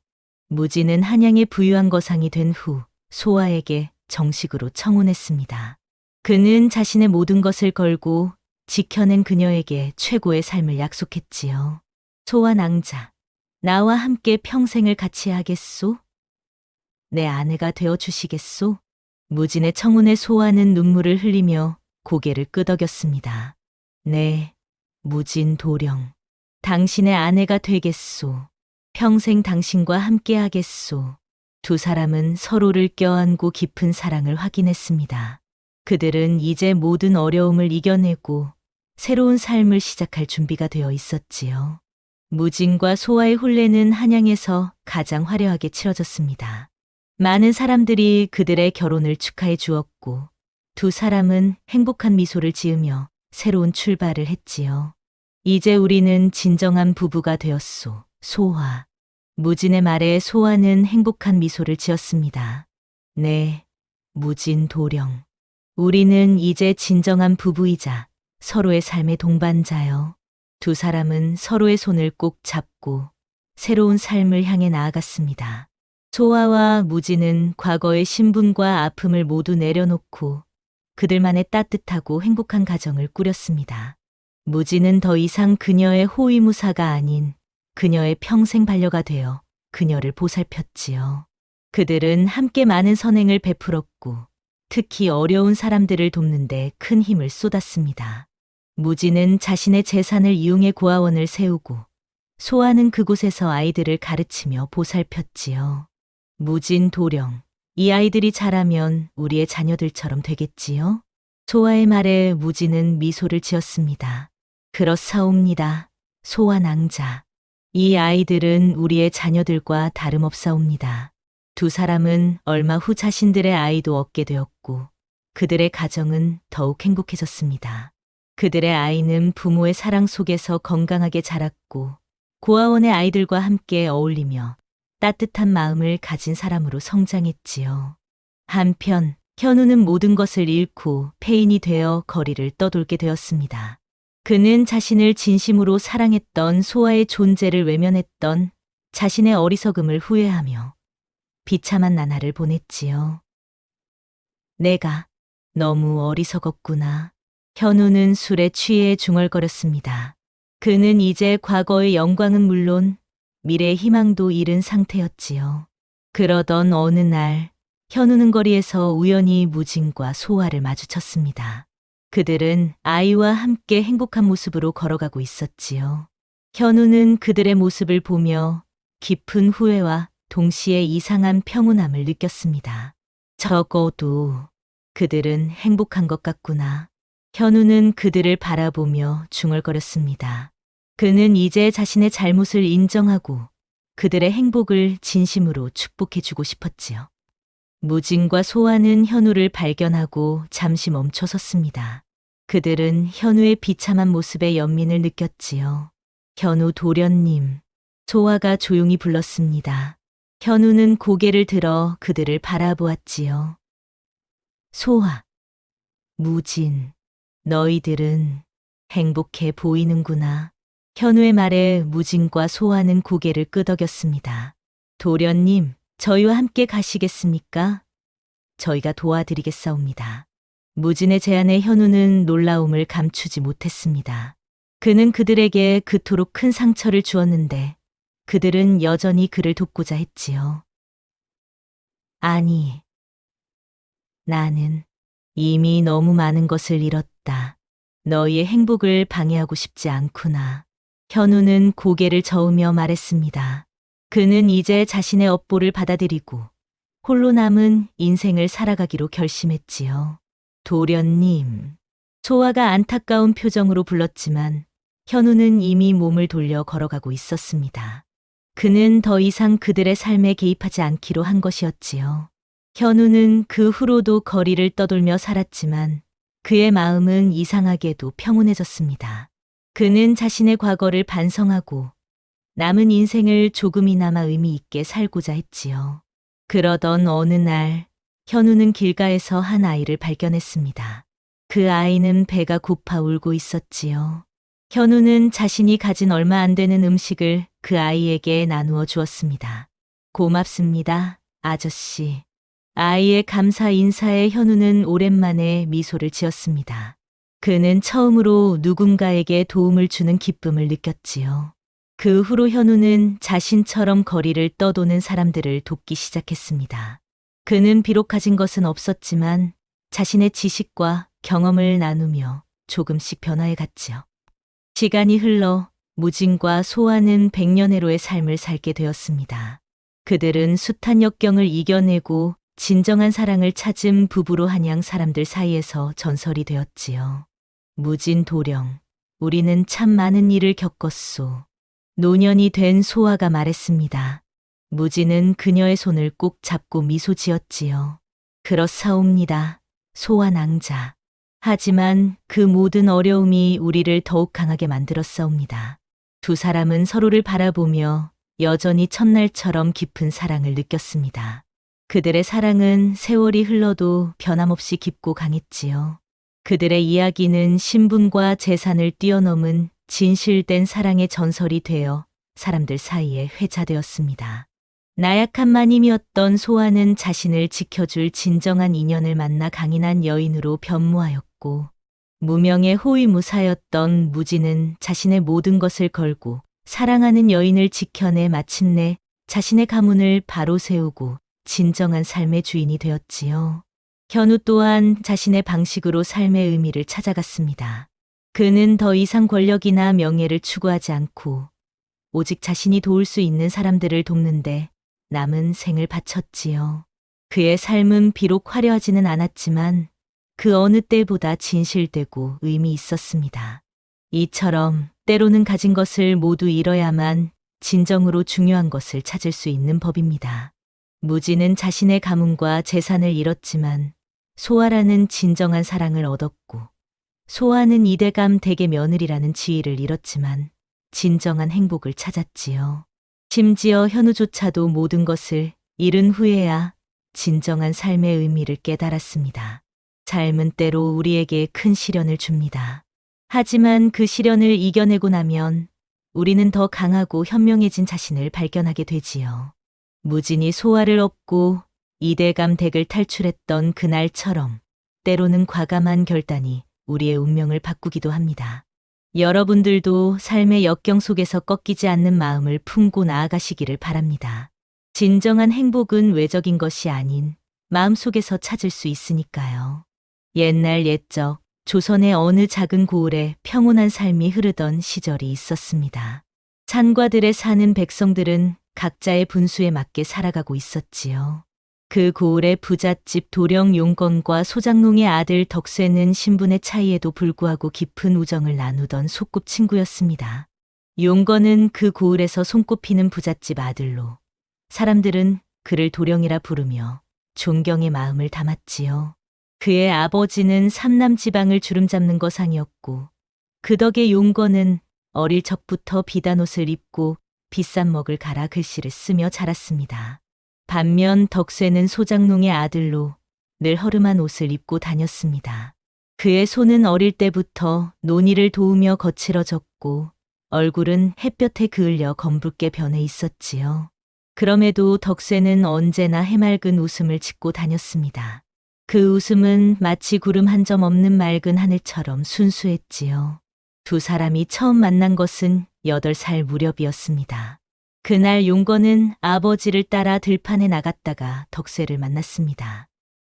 S2: 무진은 한양의 부유한 거상이 된 후 소아에게 정식으로 청혼했습니다. 그는 자신의 모든 것을 걸고 지켜낸 그녀에게 최고의 삶을 약속했지요. 소아 낭자, 나와 함께 평생을 같이 하겠소? 내 아내가 되어 주시겠소? 무진의 청혼에 소아는 눈물을 흘리며 고개를 끄덕였습니다. 네, 무진 도령. 당신의 아내가 되겠소. 평생 당신과 함께 하겠소. 두 사람은 서로를 껴안고 깊은 사랑을 확인했습니다. 그들은 이제 모든 어려움을 이겨내고 새로운 삶을 시작할 준비가 되어 있었지요. 무진과 소아의 혼례는 한양에서 가장 화려하게 치러졌습니다. 많은 사람들이 그들의 결혼을 축하해 주었고 두 사람은 행복한 미소를 지으며 새로운 출발을 했지요. 이제 우리는 진정한 부부가 되었소, 소아. 무진의 말에 소아는 행복한 미소를 지었습니다. 네, 무진 도령. 우리는 이제 진정한 부부이자 서로의 삶의 동반자요. 두 사람은 서로의 손을 꼭 잡고 새로운 삶을 향해 나아갔습니다. 소아와 무진은 과거의 신분과 아픔을 모두 내려놓고 그들만의 따뜻하고 행복한 가정을 꾸렸습니다. 무진은 더 이상 그녀의 호위무사가 아닌 그녀의 평생 반려가 되어 그녀를 보살폈지요. 그들은 함께 많은 선행을 베풀었고 특히 어려운 사람들을 돕는 데 큰 힘을 쏟았습니다. 무진은 자신의 재산을 이용해 고아원을 세우고 소아는 그곳에서 아이들을 가르치며 보살폈지요. 무진 도령, 이 아이들이 자라면 우리의 자녀들처럼 되겠지요? 소아의 말에 무진은 미소를 지었습니다. 그렇사옵니다. 소아 낭자. 이 아이들은 우리의 자녀들과 다름없사옵니다. 두 사람은 얼마 후 자신들의 아이도 얻게 되었고 그들의 가정은 더욱 행복해졌습니다. 그들의 아이는 부모의 사랑 속에서 건강하게 자랐고 고아원의 아이들과 함께 어울리며 따뜻한 마음을 가진 사람으로 성장했지요. 한편 현우는 모든 것을 잃고 폐인이 되어 거리를 떠돌게 되었습니다. 그는 자신을 진심으로 사랑했던 소아의 존재를 외면했던 자신의 어리석음을 후회하며 비참한 나날을 보냈지요. 내가 너무 어리석었구나. 현우는 술에 취해 중얼거렸습니다. 그는 이제 과거의 영광은 물론 미래의 희망도 잃은 상태였지요. 그러던 어느 날 현우는 거리에서 우연히 무진과 소아를 마주쳤습니다. 그들은 아이와 함께 행복한 모습으로 걸어가고 있었지요. 현우는 그들의 모습을 보며 깊은 후회와 동시에 이상한 평온함을 느꼈습니다. 적어도 그들은 행복한 것 같구나. 현우는 그들을 바라보며 중얼거렸습니다. 그는 이제 자신의 잘못을 인정하고 그들의 행복을 진심으로 축복해주고 싶었지요. 무진과 소아는 현우를 발견하고 잠시 멈춰섰습니다. 그들은 현우의 비참한 모습에 연민을 느꼈지요. 현우 도련님, 소아가 조용히 불렀습니다. 현우는 고개를 들어 그들을 바라보았지요. 소아, 무진, 너희들은 행복해 보이는구나. 현우의 말에 무진과 소아는 고개를 끄덕였습니다. 도련님, 저희와 함께 가시겠습니까? 저희가 도와드리겠사옵니다. 무진의 제안에 현우는 놀라움을 감추지 못했습니다. 그는 그들에게 그토록 큰 상처를 주었는데 그들은 여전히 그를 돕고자 했지요. 아니, 나는 이미 너무 많은 것을 잃었다. 너희의 행복을 방해하고 싶지 않구나. 현우는 고개를 저으며 말했습니다. 그는 이제 자신의 업보를 받아들이고 홀로 남은 인생을 살아가기로 결심했지요. 도련님, 소아가 안타까운 표정으로 불렀지만 현우는 이미 몸을 돌려 걸어가고 있었습니다. 그는 더 이상 그들의 삶에 개입하지 않기로 한 것이었지요. 현우는 그 후로도 거리를 떠돌며 살았지만 그의 마음은 이상하게도 평온해졌습니다. 그는 자신의 과거를 반성하고 남은 인생을 조금이나마 의미 있게 살고자 했지요. 그러던 어느 날 현우는 길가에서 한 아이를 발견했습니다. 그 아이는 배가 고파 울고 있었지요. 현우는 자신이 가진 얼마 안 되는 음식을 그 아이에게 나누어 주었습니다. 고맙습니다, 아저씨. 아이의 감사 인사에 현우는 오랜만에 미소를 지었습니다. 그는 처음으로 누군가에게 도움을 주는 기쁨을 느꼈지요. 그 후로 현우는 자신처럼 거리를 떠도는 사람들을 돕기 시작했습니다. 그는 비록 가진 것은 없었지만 자신의 지식과 경험을 나누며 조금씩 변화해 갔지요. 시간이 흘러 무진과 소아는 100년해로의 삶을 살게 되었습니다. 그들은 숱한 역경을 이겨내고 진정한 사랑을 찾은 부부로 한양 사람들 사이에서 전설이 되었지요. 무진 도령, 우리는 참 많은 일을 겪었소. 노년이 된 소아가 말했습니다. 무진은 그녀의 손을 꼭 잡고 미소 지었지요. 그렇사옵니다. 소아 낭자. 하지만 그 모든 어려움이 우리를 더욱 강하게 만들었사옵니다. 두 사람은 서로를 바라보며 여전히 첫날처럼 깊은 사랑을 느꼈습니다. 그들의 사랑은 세월이 흘러도 변함없이 깊고 강했지요. 그들의 이야기는 신분과 재산을 뛰어넘은 진실된 사랑의 전설이 되어 사람들 사이에 회자되었습니다. 나약한 마님이었던 소아는 자신을 지켜줄 진정한 인연을 만나 강인한 여인으로 변모하였고, 무명의 호위무사였던 무지는 자신의 모든 것을 걸고 사랑하는 여인을 지켜내 마침내 자신의 가문을 바로 세우고 진정한 삶의 주인이 되었지요. 현우 또한 자신의 방식으로 삶의 의미를 찾아갔습니다. 그는 더 이상 권력이나 명예를 추구하지 않고 오직 자신이 도울 수 있는 사람들을 돕는데 남은 생을 바쳤지요. 그의 삶은 비록 화려하지는 않았지만 그 어느 때보다 진실되고 의미 있었습니다. 이처럼 때로는 가진 것을 모두 잃어야만 진정으로 중요한 것을 찾을 수 있는 법입니다. 무지는 자신의 가문과 재산을 잃었지만 소아라는 진정한 사랑을 얻었고, 소아는 이대감 댁의 며느리라는 지위를 잃었지만 진정한 행복을 찾았지요. 심지어 현우조차도 모든 것을 잃은 후에야 진정한 삶의 의미를 깨달았습니다. 삶은 때로 우리에게 큰 시련을 줍니다. 하지만 그 시련을 이겨내고 나면 우리는 더 강하고 현명해진 자신을 발견하게 되지요. 무진이 소아를 얻고 이대감 댁을 탈출했던 그날처럼 때로는 과감한 결단이 우리의 운명을 바꾸기도 합니다. 여러분들도 삶의 역경 속에서 꺾이지 않는 마음을 품고 나아가시기를 바랍니다. 진정한 행복은 외적인 것이 아닌 마음속에서 찾을 수 있으니까요. 옛날 옛적 조선의 어느 작은 고을에 평온한 삶이 흐르던 시절이 있었습니다. 산과들에 사는 백성들은 각자의 분수에 맞게 살아가고 있었지요. 그 고을의 부잣집 도령 용건과 소장농의 아들 덕쇠는 신분의 차이에도 불구하고 깊은 우정을 나누던 소꿉친구였습니다. 용건은 그 고을에서 손꼽히는 부잣집 아들로 사람들은 그를 도령이라 부르며 존경의 마음을 담았지요. 그의 아버지는 삼남 지방을 주름잡는 거상이었고 그 덕에 용건은 어릴 적부터 비단 옷을 입고 비싼 먹을 갈아 글씨를 쓰며 자랐습니다. 반면 덕쇠는 소장농의 아들로 늘 허름한 옷을 입고 다녔습니다. 그의 손은 어릴 때부터 논일을 도우며 거칠어졌고 얼굴은 햇볕에 그을려 검붉게 변해 있었지요. 그럼에도 덕쇠는 언제나 해맑은 웃음을 짓고 다녔습니다. 그 웃음은 마치 구름 한 점 없는 맑은 하늘처럼 순수했지요. 두 사람이 처음 만난 것은 8살 무렵이었습니다. 그날 용건은 아버지를 따라 들판에 나갔다가 덕쇠를 만났습니다.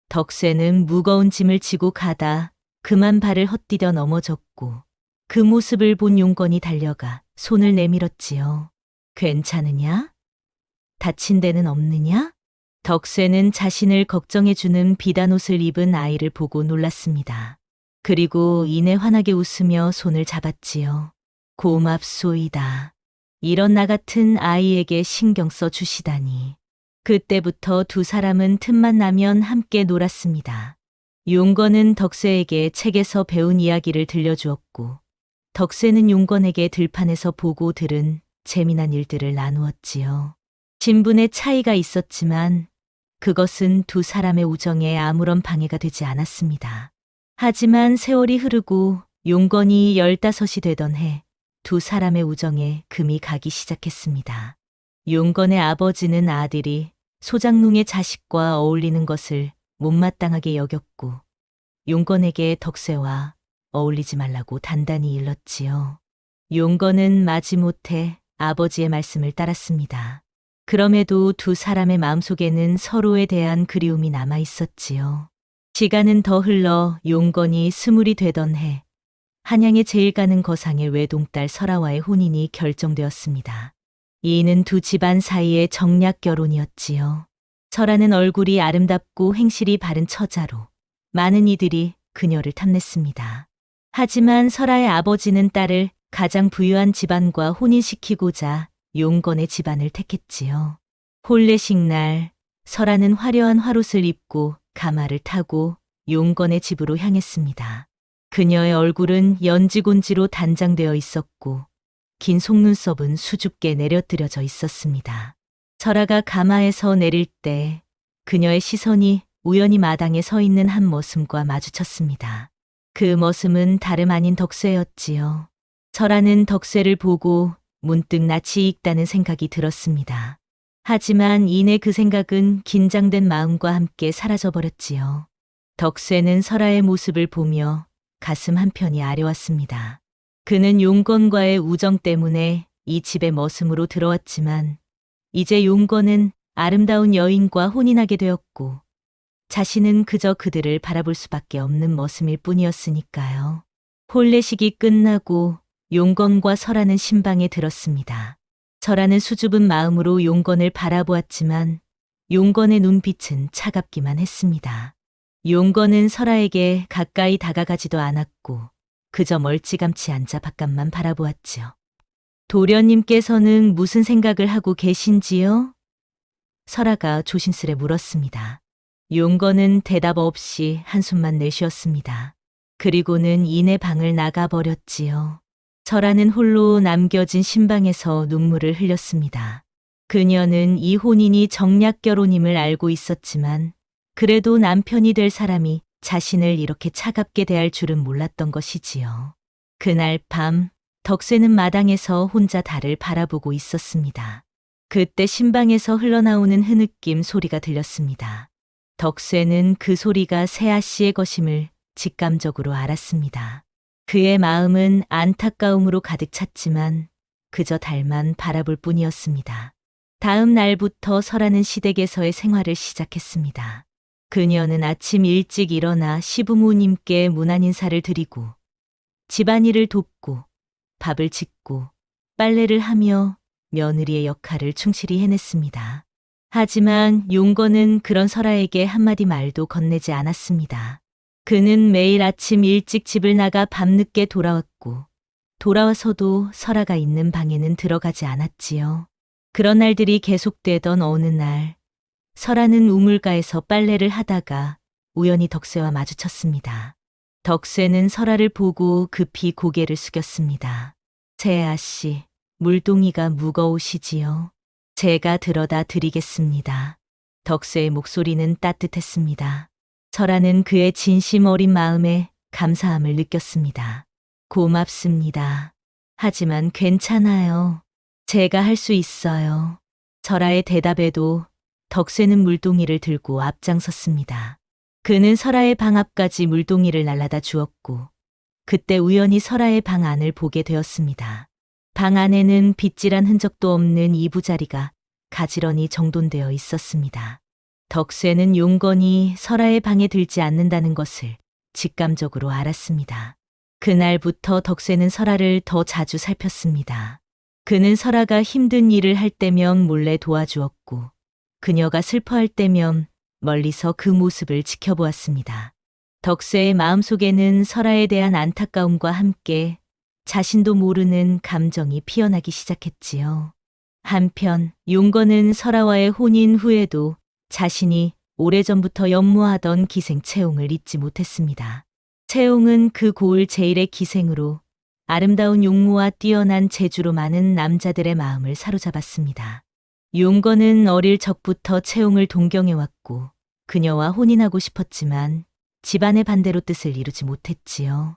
S2: 덕쇠는 무거운 짐을 지고 가다 그만 발을 헛디뎌 넘어졌고 그 모습을 본 용건이 달려가 손을 내밀었지요. 괜찮으냐? 다친 데는 없느냐? 덕쇠는 자신을 걱정해주는 비단옷을 입은 아이를 보고 놀랐습니다. 그리고 이내 환하게 웃으며 손을 잡았지요. 고맙소이다. 이런 나 같은 아이에게 신경 써 주시다니. 그때부터 두 사람은 틈만 나면 함께 놀았습니다. 용건은 덕쇠에게 책에서 배운 이야기를 들려주었고, 덕쇠는 용건에게 들판에서 보고 들은 재미난 일들을 나누었지요. 신분의 차이가 있었지만 그것은 두 사람의 우정에 아무런 방해가 되지 않았습니다. 하지만 세월이 흐르고 용건이 15이 되던 해 두 사람의 우정에 금이 가기 시작했습니다. 용건의 아버지는 아들이 소장농의 자식과 어울리는 것을 못마땅하게 여겼고 용건에게 덕세와 어울리지 말라고 단단히 일렀지요. 용건은 마지못해 아버지의 말씀을 따랐습니다. 그럼에도 두 사람의 마음속에는 서로에 대한 그리움이 남아 있었지요. 시간은 더 흘러 용건이 20이 되던 해 한양의 제일 가는 거상의 외동딸 설아와의 혼인이 결정되었습니다. 이는 두 집안 사이의 정략 결혼이었지요. 설아는 얼굴이 아름답고 행실이 바른 처자로 많은 이들이 그녀를 탐냈습니다. 하지만 설아의 아버지는 딸을 가장 부유한 집안과 혼인시키고자 용건의 집안을 택했지요. 혼례식 날 설아는 화려한 화롯을 입고 가마를 타고 용건의 집으로 향했습니다. 그녀의 얼굴은 연지곤지로 단장되어 있었고 긴 속눈썹은 수줍게 내려뜨려져 있었습니다. 설아가 가마에서 내릴 때 그녀의 시선이 우연히 마당에 서 있는 한 머슴과 마주쳤습니다. 그 머슴은 다름 아닌 덕세였지요. 설아는 덕세를 보고 문득 낯이 익다는 생각이 들었습니다. 하지만 이내 그 생각은 긴장된 마음과 함께 사라져버렸지요. 덕세는 설아의 모습을 보며 가슴 한편이 아려왔습니다. 그는 용건과의 우정 때문에 이 집에 머슴으로 들어왔지만 이제 용건은 아름다운 여인과 혼인하게 되었고 자신은 그저 그들을 바라볼 수밖에 없는 머슴일 뿐이었으니까요. 혼례식이 끝나고 용건과 설아는 신방에 들었습니다. 설아는 수줍은 마음으로 용건을 바라보았지만 용건의 눈빛은 차갑기만 했습니다. 용건은 설아에게 가까이 다가가지도 않았고 그저 멀찌감치 앉아 바깥만 바라보았지요. 도련님께서는 무슨 생각을 하고 계신지요? 설아가 조심스레 물었습니다. 용건은 대답 없이 한숨만 내쉬었습니다. 그리고는 이내 방을 나가버렸지요. 설아는 홀로 남겨진 신방에서 눈물을 흘렸습니다. 그녀는 이 혼인이 정략 결혼임을 알고 있었지만 그래도 남편이 될 사람이 자신을 이렇게 차갑게 대할 줄은 몰랐던 것이지요. 그날 밤 덕세는 마당에서 혼자 달을 바라보고 있었습니다. 그때 신방에서 흘러나오는 흐느낌 소리가 들렸습니다. 덕세는 그 소리가 세아 씨의 것임을 직감적으로 알았습니다. 그의 마음은 안타까움으로 가득 찼지만 그저 달만 바라볼 뿐이었습니다. 다음 날부터 설아는 시댁에서의 생활을 시작했습니다. 그녀는 아침 일찍 일어나 시부모님께 문안 인사를 드리고 집안일을 돕고 밥을 짓고 빨래를 하며 며느리의 역할을 충실히 해냈습니다. 하지만 용건은 그런 설아에게 한마디 말도 건네지 않았습니다. 그는 매일 아침 일찍 집을 나가 밤늦게 돌아왔고 돌아와서도 설아가 있는 방에는 들어가지 않았지요. 그런 날들이 계속되던 어느 날 설아는 우물가에서 빨래를 하다가 우연히 덕세와 마주쳤습니다. 덕세는 설아를 보고 급히 고개를 숙였습니다. 세아 씨, 물동이가 무거우시지요? 제가 들어다 드리겠습니다. 덕세의 목소리는 따뜻했습니다. 설아는 그의 진심 어린 마음에 감사함을 느꼈습니다. 고맙습니다. 하지만 괜찮아요. 제가 할 수 있어요. 설아의 대답에도 덕세는 물동이를 들고 앞장섰습니다. 그는 설아의 방 앞까지 물동이를 날라다 주었고 그때 우연히 설아의 방 안을 보게 되었습니다. 방 안에는 빗질한 흔적도 없는 이부자리가 가지런히 정돈되어 있었습니다. 덕세는 용건이 설아의 방에 들지 않는다는 것을 직감적으로 알았습니다. 그날부터 덕세는 설아를 더 자주 살폈습니다. 그는 설아가 힘든 일을 할 때면 몰래 도와주었고 그녀가 슬퍼할 때면 멀리서 그 모습을 지켜보았습니다. 덕세의 마음속에는 설아에 대한 안타까움과 함께 자신도 모르는 감정이 피어나기 시작했지요. 한편 용건은 설아와의 혼인 후에도 자신이 오래전부터 연모하던 기생 채용을 잊지 못했습니다. 채용은 그 고을 제일의 기생으로 아름다운 용모와 뛰어난 재주로 많은 남자들의 마음을 사로잡았습니다. 용건은 어릴 적부터 채용을 동경해왔고 그녀와 혼인하고 싶었지만 집안의 반대로 뜻을 이루지 못했지요.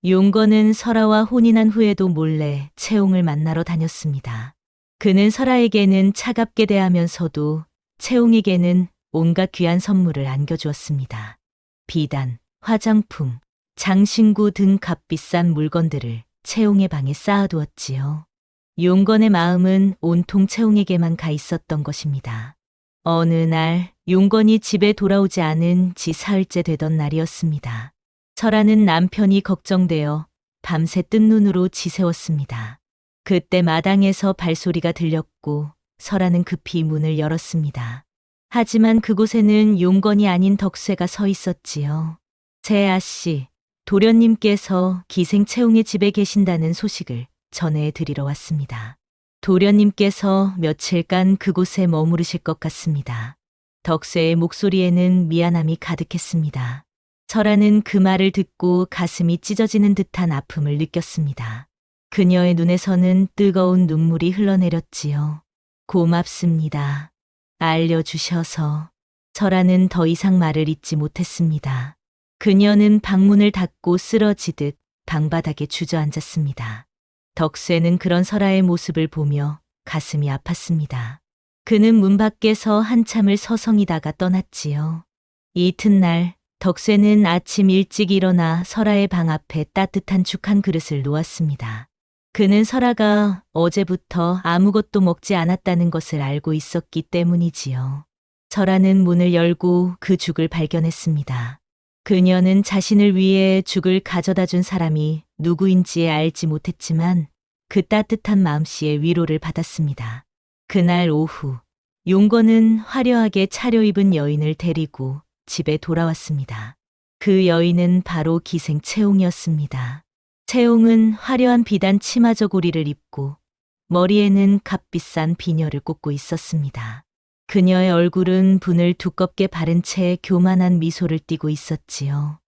S2: 용건은 설아와 혼인한 후에도 몰래 채용을 만나러 다녔습니다. 그는 설아에게는 차갑게 대하면서도 채용에게는 온갖 귀한 선물을 안겨주었습니다. 비단, 화장품, 장신구 등 값비싼 물건들을 채용의 방에 쌓아두었지요. 용건의 마음은 온통 채용에게만 가 있었던 것입니다. 어느 날 용건이 집에 돌아오지 않은 지 사흘째 되던 날이었습니다. 설아는 남편이 걱정되어 밤새 뜬 눈으로 지새웠습니다. 그때 마당에서 발소리가 들렸고 설아는 급히 문을 열었습니다. 하지만 그곳에는 용건이 아닌 덕쇠가 서 있었지요. 재아 씨, 도련님께서 기생 채용의 집에 계신다는 소식을 전해드리러 왔습니다. 도련님께서 며칠간 그곳에 머무르실 것 같습니다. 덕쇠의 목소리에는 미안함이 가득했습니다. 설아는 그 말을 듣고 가슴이 찢어지는 듯한 아픔을 느꼈습니다. 그녀의 눈에서는 뜨거운 눈물이 흘러내렸지요. 고맙습니다. 알려주셔서. 설아는 더 이상 말을 잇지 못했습니다. 그녀는 방문을 닫고 쓰러지듯 방바닥에 주저앉았습니다. 덕쇠는 그런 설아의 모습을 보며 가슴이 아팠습니다. 그는 문 밖에서 한참을 서성이다가 떠났지요. 이튿날 덕쇠는 아침 일찍 일어나 설아의 방 앞에 따뜻한 죽 한 그릇을 놓았습니다. 그는 설아가 어제부터 아무것도 먹지 않았다는 것을 알고 있었기 때문이지요. 설아는 문을 열고 그 죽을 발견했습니다. 그녀는 자신을 위해 죽을 가져다 준 사람이 누구인지 알지 못했지만 그 따뜻한 마음씨의 위로를 받았습니다. 그날 오후, 용건은 화려하게 차려입은 여인을 데리고 집에 돌아왔습니다. 그 여인은 바로 기생 채용이었습니다. 채용은 화려한 비단 치마 저고리를 입고 머리에는 값비싼 비녀를 꽂고 있었습니다. 그녀의 얼굴은 분을 두껍게 바른 채 교만한 미소를 띠고 있었지요.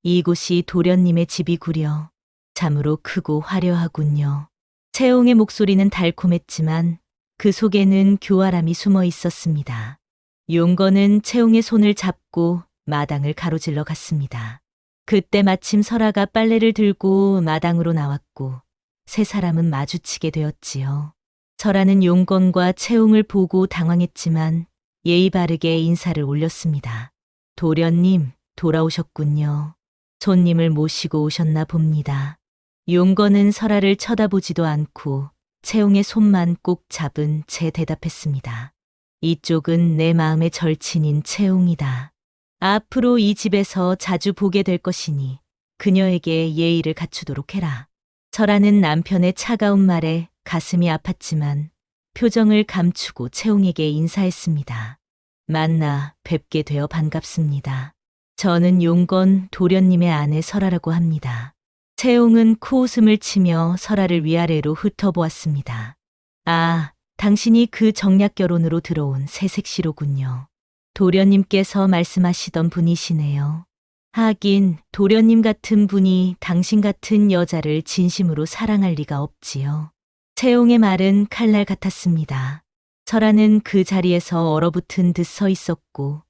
S2: 이곳이 도련님의 집이구려. 참으로 크고 화려하군요. 채용의 목소리는 달콤했지만 그 속에는 교활함이 숨어 있었습니다. 용건은 채용의 손을 잡고 마당을 가로질러 갔습니다. 그때 마침 설아가 빨래를 들고 마당으로 나왔고 세 사람은 마주치게 되었지요. 설아는 용건과 채용을 보고 당황했지만 예의 바르게 인사를 올렸습니다. 도련님, 돌아오셨군요. 손님을 모시고 오셨나 봅니다. 용건은 설아를 쳐다보지도 않고 채용의 손만 꼭 잡은 채 대답했습니다. 이쪽은 내 마음의 절친인 채용이다. 앞으로 이 집에서 자주 보게 될 것이니 그녀에게 예의를 갖추도록 해라. 설아는 남편의 차가운 말에 가슴이 아팠지만 표정을 감추고 채용에게 인사했습니다. 만나 뵙게 되어 반갑습니다. 저는 용건 도련님의 아내 설아라고 합니다. 채용은 코웃음을 치며 설아를 위아래로 훑어보았습니다. 아, 당신이 그 정략 결혼으로 들어온 새색시로군요. 도련님께서 말씀하시던 분이시네요. 하긴 도련님 같은 분이 당신 같은 여자를 진심으로 사랑할 리가 없지요. 채용의 말은 칼날 같았습니다. 설아는 그 자리에서 얼어붙은 듯 서 있었고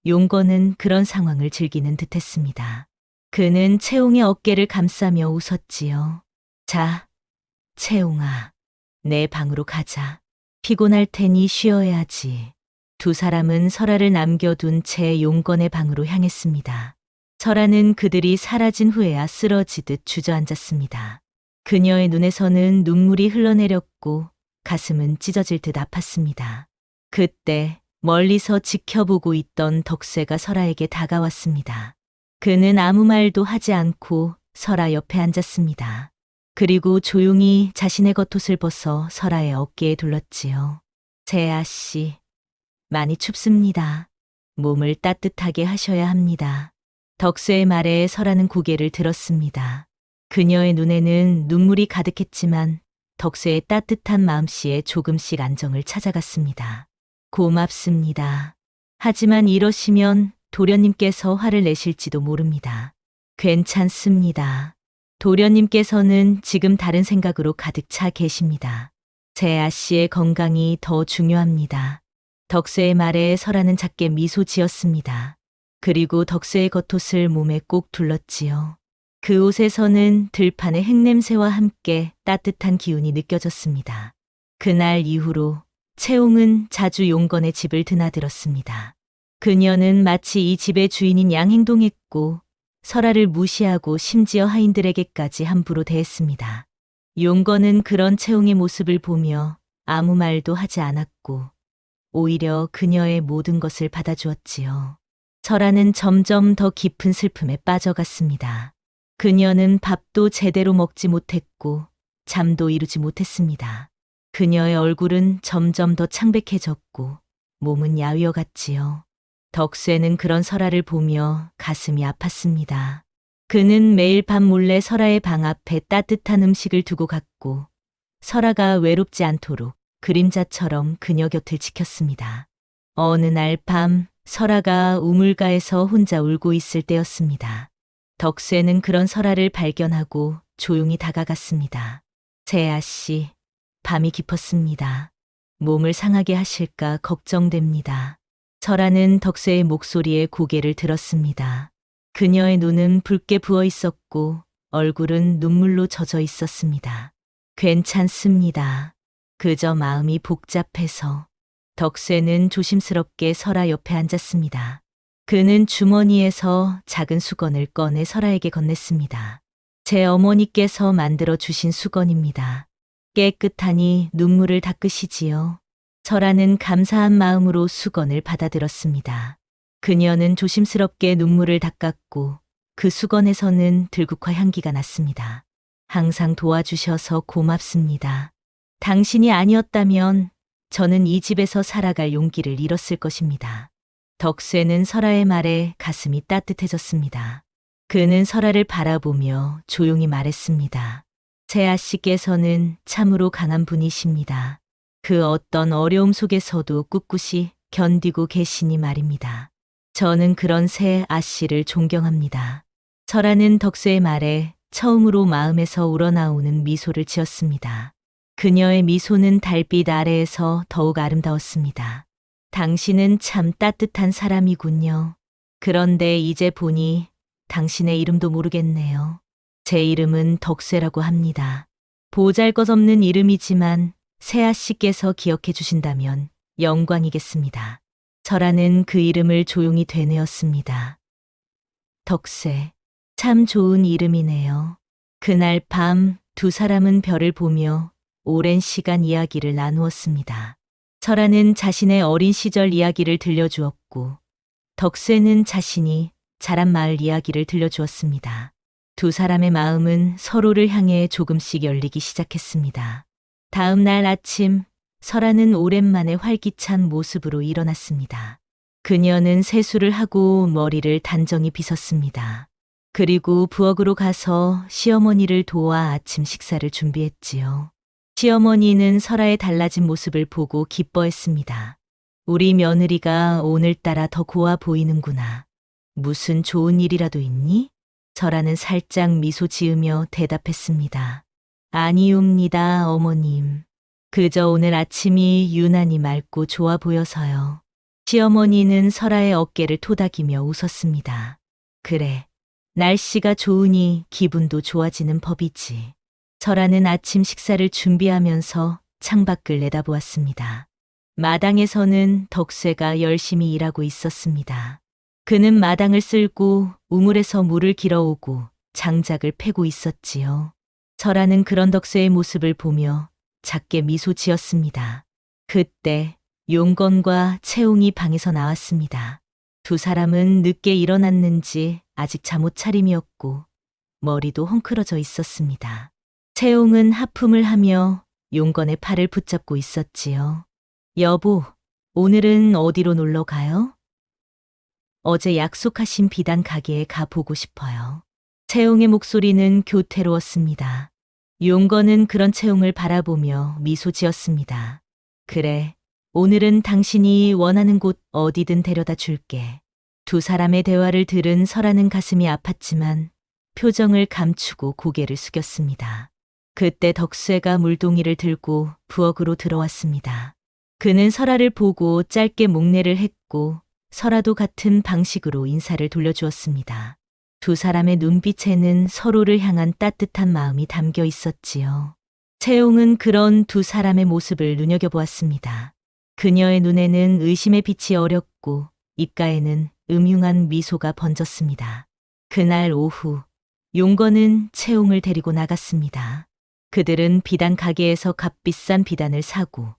S2: 용건은 그런 상황을 즐기는 듯했습니다. 그는 채용의 어깨를 감싸며 웃었지요. 자, 채용아, 내 방으로 가자. 피곤할 테니 쉬어야지. 두 사람은 설아를 남겨둔 채 용건의 방으로 향했습니다. 설아는 그들이 사라진 후에야 쓰러지듯 주저앉았습니다. 그녀의 눈에서는 눈물이 흘러내렸고 가슴은 찢어질 듯 아팠습니다. 그때 멀리서 지켜보고 있던 덕쇠가 설아에게 다가왔습니다. 그는 아무 말도 하지 않고 설아 옆에 앉았습니다. 그리고 조용히 자신의 겉옷을 벗어 설아의 어깨에 둘렀지요. 재아 씨, 많이 춥습니다. 몸을 따뜻하게 하셔야 합니다. 덕쇠의 말에 설아는 고개를 들었습니다. 그녀의 눈에는 눈물이 가득했지만 덕쇠의 따뜻한 마음씨에 조금씩 안정을 찾아갔습니다. 고맙습니다. 하지만 이러시면 도련님께서 화를 내실지도 모릅니다. 괜찮습니다. 도련님께서는 지금 다른 생각으로 가득 차 계십니다. 재아 씨의 건강이 더 중요합니다. 덕쇠의 말에 설아는 작게 미소 지었습니다. 그리고 덕쇠의 겉옷을 몸에 꼭 둘렀지요. 그 옷에서는 들판의 흙냄새와 함께 따뜻한 기운이 느껴졌습니다. 그날 이후로 채용은 자주 용건의 집을 드나들었습니다. 그녀는 마치 이 집의 주인인 양 행동했고 설아를 무시하고 심지어 하인들에게까지 함부로 대했습니다. 용건은 그런 채용의 모습을 보며 아무 말도 하지 않았고 오히려 그녀의 모든 것을 받아주었지요. 설아는 점점 더 깊은 슬픔에 빠져갔습니다. 그녀는 밥도 제대로 먹지 못했고 잠도 이루지 못했습니다. 그녀의 얼굴은 점점 더 창백해졌고 몸은 야위어갔지요. 덕수에는 그런 설아를 보며 가슴이 아팠습니다. 그는 매일 밤 몰래 설아의 방 앞에 따뜻한 음식을 두고 갔고 설아가 외롭지 않도록 그림자처럼 그녀 곁을 지켰습니다. 어느 날 밤 설아가 우물가에서 혼자 울고 있을 때였습니다. 덕수에는 그런 설아를 발견하고 조용히 다가갔습니다. 재아 씨, 밤이 깊었습니다. 몸을 상하게 하실까 걱정됩니다. 설아는 덕수의 목소리에 고개를 들었습니다. 그녀의 눈은 붉게 부어 있었고 얼굴은 눈물로 젖어 있었습니다. 괜찮습니다. 그저 마음이 복잡해서. 덕수는 조심스럽게 설아 옆에 앉았습니다. 그는 주머니에서 작은 수건을 꺼내 설아에게 건넸습니다. 제 어머니께서 만들어 주신 수건입니다. 깨끗하니 눈물을 닦으시지요. 설아는 감사한 마음으로 수건을 받아들었습니다. 그녀는 조심스럽게 눈물을 닦았고 그 수건에서는 들국화 향기가 났습니다. 항상 도와주셔서 고맙습니다. 당신이 아니었다면 저는 이 집에서 살아갈 용기를 잃었을 것입니다. 덕수에는 설아의 말에 가슴이 따뜻해졌습니다. 그는 설아를 바라보며 조용히 말했습니다. 재아 씨께서는 참으로 강한 분이십니다. 그 어떤 어려움 속에서도 꿋꿋이 견디고 계시니 말입니다. 저는 그런 재아 씨를 존경합니다. 설아는 덕수의 말에 처음으로 마음에서 우러나오는 미소를 지었습니다. 그녀의 미소는 달빛 아래에서 더욱 아름다웠습니다. 당신은 참 따뜻한 사람이군요. 그런데 이제 보니 당신의 이름도 모르겠네요. 제 이름은 덕수라고 합니다. 보잘것없는 이름이지만 세아 씨께서 기억해 주신다면 영광이겠습니다. 설아는 그 이름을 조용히 되뇌었습니다. 덕수, 참 좋은 이름이네요. 그날 밤 두 사람은 별을 보며 오랜 시간 이야기를 나누었습니다. 설아는 자신의 어린 시절 이야기를 들려주었고 덕수는 자신이 자란 마을 이야기를 들려주었습니다. 두 사람의 마음은 서로를 향해 조금씩 열리기 시작했습니다. 다음 날 아침 설아는 오랜만에 활기찬 모습으로 일어났습니다. 그녀는 세수를 하고 머리를 단정히 빗었습니다. 그리고 부엌으로 가서 시어머니를 도와 아침 식사를 준비했지요. 시어머니는 설아의 달라진 모습을 보고 기뻐했습니다. 우리 며느리가 오늘따라 더 고와 보이는구나. 무슨 좋은 일이라도 있니? 설아는 살짝 미소 지으며 대답했습니다. 아니옵니다, 어머님. 그저 오늘 아침이 유난히 맑고 좋아 보여서요. 시어머니는 설아의 어깨를 토닥이며 웃었습니다. 그래, 날씨가 좋으니 기분도 좋아지는 법이지. 설아는 아침 식사를 준비하면서 창밖을 내다보았습니다. 마당에서는 덕수가 열심히 일하고 있었습니다. 그는 마당을 쓸고 우물에서 물을 길어오고 장작을 패고 있었지요. 설아는 그런 덕수의 모습을 보며 작게 미소 지었습니다. 그때 용건과 채용이 방에서 나왔습니다. 두 사람은 늦게 일어났는지 아직 잠옷 차림이었고 머리도 헝클어져 있었습니다. 채용은 하품을 하며 용건의 팔을 붙잡고 있었지요. 여보, 오늘은 어디로 놀러 가요? 어제 약속하신 비단 가게에 가보고 싶어요. 채용의 목소리는 교태로웠습니다. 용건은 그런 채용을 바라보며 미소 지었습니다. 그래, 오늘은 당신이 원하는 곳 어디든 데려다 줄게. 두 사람의 대화를 들은 설아는 가슴이 아팠지만 표정을 감추고 고개를 숙였습니다. 그때 덕수가 물동이를 들고 부엌으로 들어왔습니다. 그는 설아를 보고 짧게 목례를 했고 설아도 같은 방식으로 인사를 돌려주었습니다. 두 사람의 눈빛에는 서로를 향한 따뜻한 마음이 담겨 있었지요. 채용은 그런 두 사람의 모습을 눈여겨보았습니다. 그녀의 눈에는 의심의 빛이 어렸고 입가에는 음흉한 미소가 번졌습니다. 그날 오후 용건은 채용을 데리고 나갔습니다. 그들은 비단 가게에서 값비싼 비단을 사고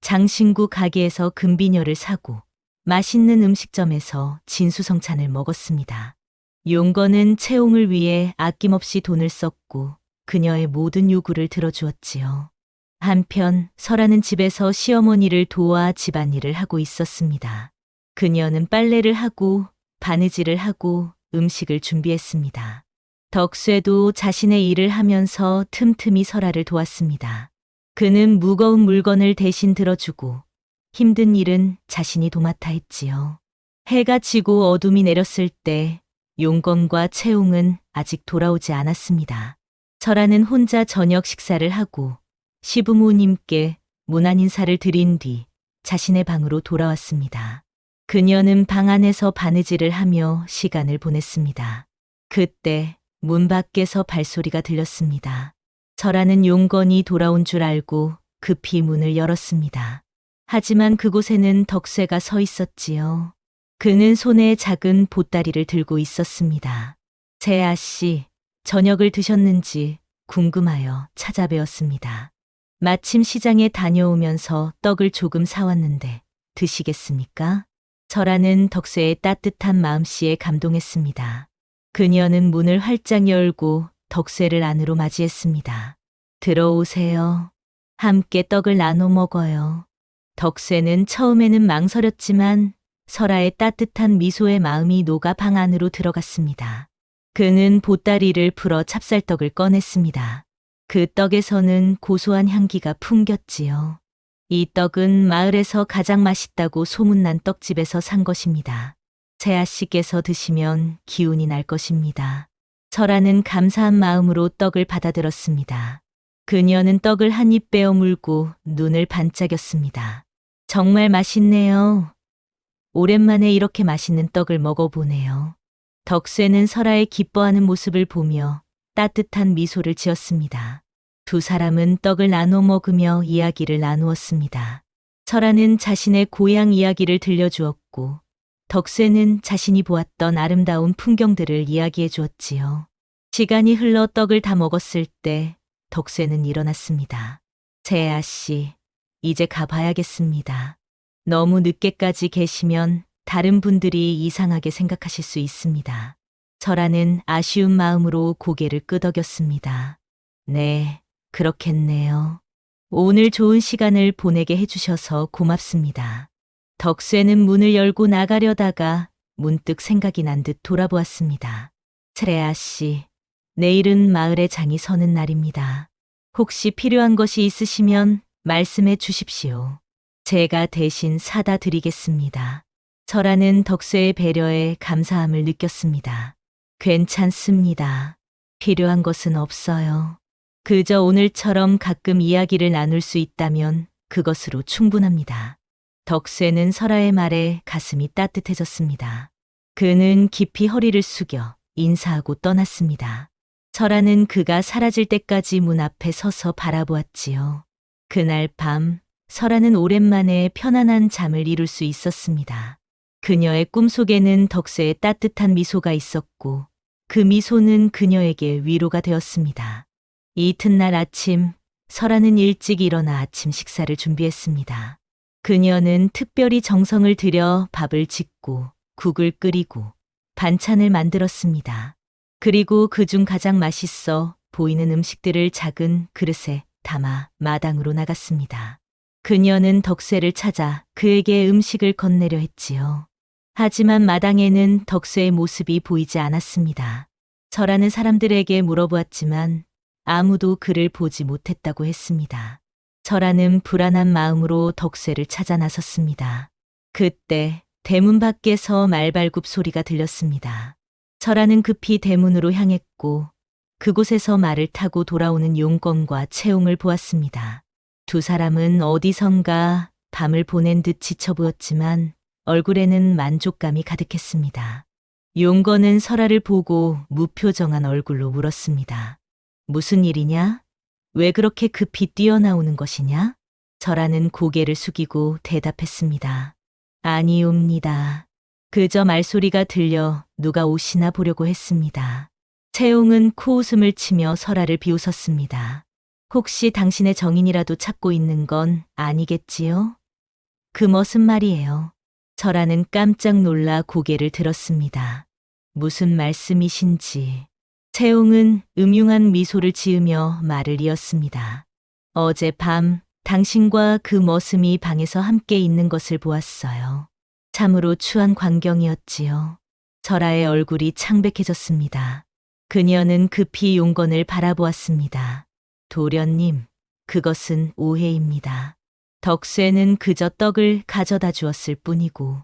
S2: 장신구 가게에서 금비녀를 사고 맛있는 음식점에서 진수성찬을 먹었습니다. 용건은 채용을 위해 아낌없이 돈을 썼고 그녀의 모든 요구를 들어주었지요. 한편 설아는 집에서 시어머니를 도와 집안일을 하고 있었습니다. 그녀는 빨래를 하고 바느질을 하고 음식을 준비했습니다. 덕쇠도 자신의 일을 하면서 틈틈이 설아를 도왔습니다. 그는 무거운 물건을 대신 들어주고 힘든 일은 자신이 도맡아 했지요. 해가 지고 어둠이 내렸을 때 용건과 채용은 아직 돌아오지 않았습니다. 설아는 혼자 저녁 식사를 하고 시부모님께 문안 인사를 드린 뒤 자신의 방으로 돌아왔습니다. 그녀는 방 안에서 바느질을 하며 시간을 보냈습니다. 그때 문 밖에서 발소리가 들렸습니다. 설아는 용건이 돌아온 줄 알고 급히 문을 열었습니다. 하지만 그곳에는 덕쇠가 서 있었지요. 그는 손에 작은 보따리를 들고 있었습니다. 재아 씨, 저녁을 드셨는지 궁금하여 찾아뵈었습니다. 마침 시장에 다녀오면서 떡을 조금 사왔는데 드시겠습니까? 설아는 덕쇠의 따뜻한 마음씨에 감동했습니다. 그녀는 문을 활짝 열고 덕쇠를 안으로 맞이했습니다. 들어오세요. 함께 떡을 나눠 먹어요. 덕쇠는 처음에는 망설였지만 설아의 따뜻한 미소에 마음이 녹아 방 안으로 들어갔습니다. 그는 보따리를 풀어 찹쌀떡을 꺼냈습니다. 그 떡에서는 고소한 향기가 풍겼지요. 이 떡은 마을에서 가장 맛있다고 소문난 떡집에서 산 것입니다. 재아 씨께서 드시면 기운이 날 것입니다. 설아는 감사한 마음으로 떡을 받아들었습니다. 그녀는 떡을 한 입 빼어 물고 눈을 반짝였습니다. 정말 맛있네요. 오랜만에 이렇게 맛있는 떡을 먹어보네요. 덕쇠는 설아의 기뻐하는 모습을 보며 따뜻한 미소를 지었습니다. 두 사람은 떡을 나눠 먹으며 이야기를 나누었습니다. 설아는 자신의 고향 이야기를 들려주었고 덕쇠는 자신이 보았던 아름다운 풍경들을 이야기해 주었지요. 시간이 흘러 떡을 다 먹었을 때 덕쇠는 일어났습니다. 재아 씨, 이제 가봐야겠습니다. 너무 늦게까지 계시면 다른 분들이 이상하게 생각하실 수 있습니다. 설아는 아쉬운 마음으로 고개를 끄덕였습니다. 네, 그렇겠네요. 오늘 좋은 시간을 보내게 해주셔서 고맙습니다. 덕쇠는 문을 열고 나가려다가 문득 생각이 난 듯 돌아보았습니다. 재아 씨, 내일은 마을의 장이 서는 날입니다. 혹시 필요한 것이 있으시면 말씀해 주십시오. 제가 대신 사다 드리겠습니다. 설아는 덕쇠의 배려에 감사함을 느꼈습니다. 괜찮습니다. 필요한 것은 없어요. 그저 오늘처럼 가끔 이야기를 나눌 수 있다면 그것으로 충분합니다. 덕쇠는 설아의 말에 가슴이 따뜻해졌습니다. 그는 깊이 허리를 숙여 인사하고 떠났습니다. 설아는 그가 사라질 때까지 문 앞에 서서 바라보았지요. 그날 밤 설아는 오랜만에 편안한 잠을 이룰 수 있었습니다. 그녀의 꿈속에는 덕쇠의 따뜻한 미소가 있었고 그 미소는 그녀에게 위로가 되었습니다. 이튿날 아침 설아는 일찍 일어나 아침 식사를 준비했습니다. 그녀는 특별히 정성을 들여 밥을 짓고 국을 끓이고 반찬을 만들었습니다. 그리고 그중 가장 맛있어 보이는 음식들을 작은 그릇에 담아 마당으로 나갔습니다. 그녀는 덕쇠를 찾아 그에게 음식을 건네려 했지요. 하지만 마당에는 덕쇠의 모습이 보이지 않았습니다. 설아는 사람들에게 물어보았지만 아무도 그를 보지 못했다고 했습니다. 설아는 불안한 마음으로 덕쇠를 찾아 나섰습니다. 그때 대문 밖에서 말발굽 소리가 들렸습니다. 설아는 급히 대문으로 향했고 그곳에서 말을 타고 돌아오는 용건과 채용을 보았습니다. 두 사람은 어디선가 밤을 보낸 듯 지쳐 보였지만 얼굴에는 만족감이 가득했습니다. 용건은 설아를 보고 무표정한 얼굴로 물었습니다. 무슨 일이냐? 왜 그렇게 급히 뛰어나오는 것이냐? 설아는 고개를 숙이고 대답했습니다. 아니옵니다. 그저 말소리가 들려 누가 오시나 보려고 했습니다. 채용은 코웃음을 치며 설아를 비웃었습니다. 혹시 당신의 정인이라도 찾고 있는 건 아니겠지요? 그 무슨 말이에요? 설아는 깜짝 놀라 고개를 들었습니다. 무슨 말씀이신지. 채용은 음흉한 미소를 지으며 말을 이었습니다. 어젯밤 당신과 그 머슴이 방에서 함께 있는 것을 보았어요. 참으로 추한 광경이었지요. 설아의 얼굴이 창백해졌습니다. 그녀는 급히 용건을 바라보았습니다. 도련님, 그것은 오해입니다. 덕쇠는 그저 떡을 가져다 주었을 뿐이고,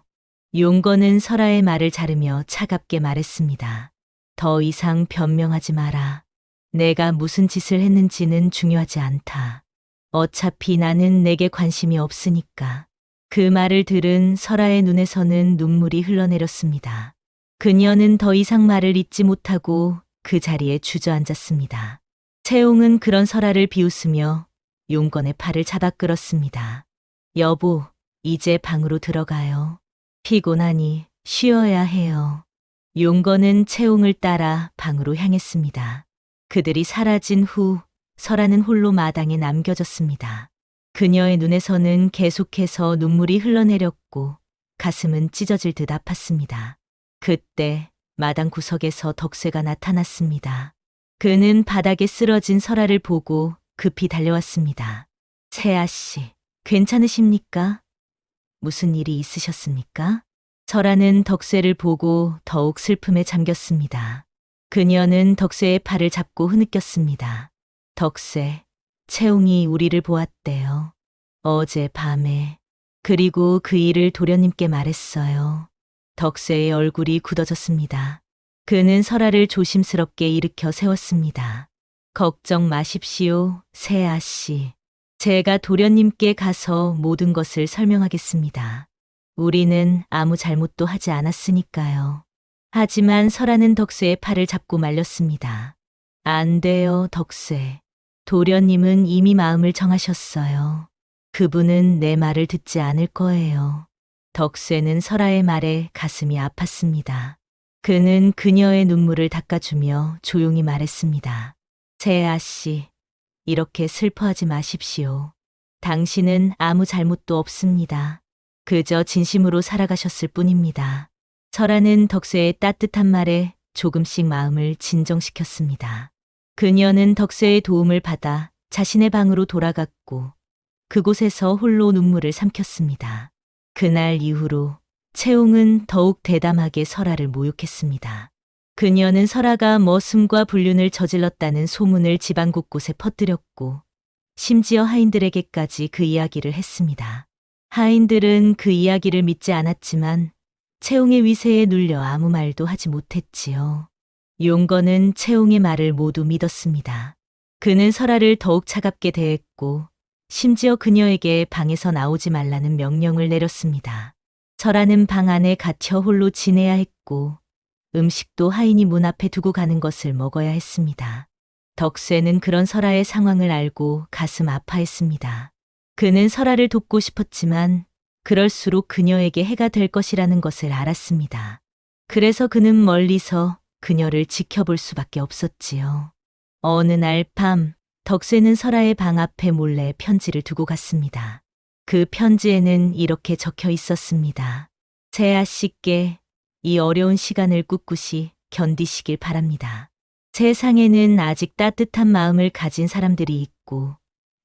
S2: 용건은 설아의 말을 자르며 차갑게 말했습니다. 더 이상 변명하지 마라. 내가 무슨 짓을 했는지는 중요하지 않다. 어차피 나는 내게 관심이 없으니까. 그 말을 들은 설아의 눈에서는 눈물이 흘러내렸습니다. 그녀는 더 이상 말을 잇지 못하고 그 자리에 주저앉았습니다. 채용은 그런 설아를 비웃으며 용건의 팔을 잡아 끌었습니다. 여보, 이제 방으로 들어가요. 피곤하니 쉬어야 해요. 용건은 채용을 따라 방으로 향했습니다. 그들이 사라진 후 설아는 홀로 마당에 남겨졌습니다. 그녀의 눈에서는 계속해서 눈물이 흘러내렸고 가슴은 찢어질 듯 아팠습니다. 그때 마당 구석에서 덕쇠가 나타났습니다. 그는 바닥에 쓰러진 설아를 보고 급히 달려왔습니다. 세아 씨, 괜찮으십니까? 무슨 일이 있으셨습니까? 설아는 덕쇠를 보고 더욱 슬픔에 잠겼습니다. 그녀는 덕쇠의 팔을 잡고 흐느꼈습니다. 덕쇠, 채용이 우리를 보았대요. 어제 밤에. 그리고 그 일을 도련님께 말했어요. 덕쇠의 얼굴이 굳어졌습니다. 그는 설아를 조심스럽게 일으켜 세웠습니다. 걱정 마십시오, 세아 씨. 제가 도련님께 가서 모든 것을 설명하겠습니다. 우리는 아무 잘못도 하지 않았으니까요. 하지만 설아는 덕쇠의 팔을 잡고 말렸습니다. 안 돼요, 덕쇠. 도련님은 이미 마음을 정하셨어요. 그분은 내 말을 듣지 않을 거예요. 덕쇠는 설아의 말에 가슴이 아팠습니다. 그는 그녀의 눈물을 닦아주며 조용히 말했습니다. 세아 씨, 이렇게 슬퍼하지 마십시오. 당신은 아무 잘못도 없습니다. 그저 진심으로 살아가셨을 뿐입니다. 설아는 덕쇠의 따뜻한 말에 조금씩 마음을 진정시켰습니다. 그녀는 덕쇠의 도움을 받아 자신의 방으로 돌아갔고 그곳에서 홀로 눈물을 삼켰습니다. 그날 이후로 채용은 더욱 대담하게 설아를 모욕했습니다. 그녀는 설아가 머슴과 불륜을 저질렀다는 소문을 집안 곳곳에 퍼뜨렸고 심지어 하인들에게까지 그 이야기를 했습니다. 하인들은 그 이야기를 믿지 않았지만 채용의 위세에 눌려 아무 말도 하지 못했지요. 용건은 채용의 말을 모두 믿었습니다. 그는 설아를 더욱 차갑게 대했고 심지어 그녀에게 방에서 나오지 말라는 명령을 내렸습니다. 설아는 방 안에 갇혀 홀로 지내야 했고 음식도 하인이 문 앞에 두고 가는 것을 먹어야 했습니다. 덕쇠는 그런 설아의 상황을 알고 가슴 아파했습니다. 그는 설아를 돕고 싶었지만 그럴수록 그녀에게 해가 될 것이라는 것을 알았습니다. 그래서 그는 멀리서 그녀를 지켜볼 수밖에 없었지요. 어느 날 밤, 덕쇠는 설아의 방 앞에 몰래 편지를 두고 갔습니다. 그 편지에는 이렇게 적혀 있었습니다. 세아 씨께 이 어려운 시간을 꿋꿋이 견디시길 바랍니다. 세상에는 아직 따뜻한 마음을 가진 사람들이 있고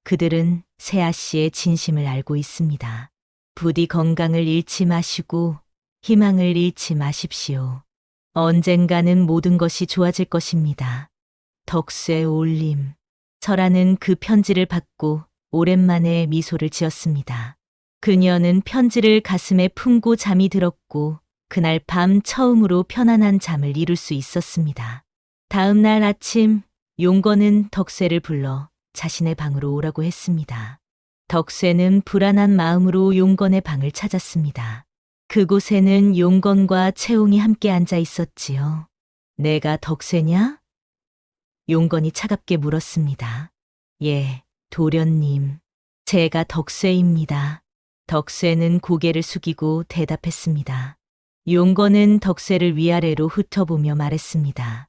S2: 그들은 세아 씨의 진심을 알고 있습니다. 부디 건강을 잃지 마시고 희망을 잃지 마십시오. 언젠가는 모든 것이 좋아질 것입니다. 덕쇠 올림. 설아는 그 편지를 받고 오랜만에 미소를 지었습니다. 그녀는 편지를 가슴에 품고 잠이 들었고 그날 밤 처음으로 편안한 잠을 이룰 수 있었습니다. 다음 날 아침 용건은 덕쇠를 불러 자신의 방으로 오라고 했습니다. 덕쇠는 불안한 마음으로 용건의 방을 찾았습니다. 그곳에는 용건과 채용이 함께 앉아 있었지요. 내가 덕쇠냐? 용건이 차갑게 물었습니다. 예, 도련님. 제가 덕쇠입니다. 덕쇠는 고개를 숙이고 대답했습니다. 용건은 덕쇠를 위아래로 훑어보며 말했습니다.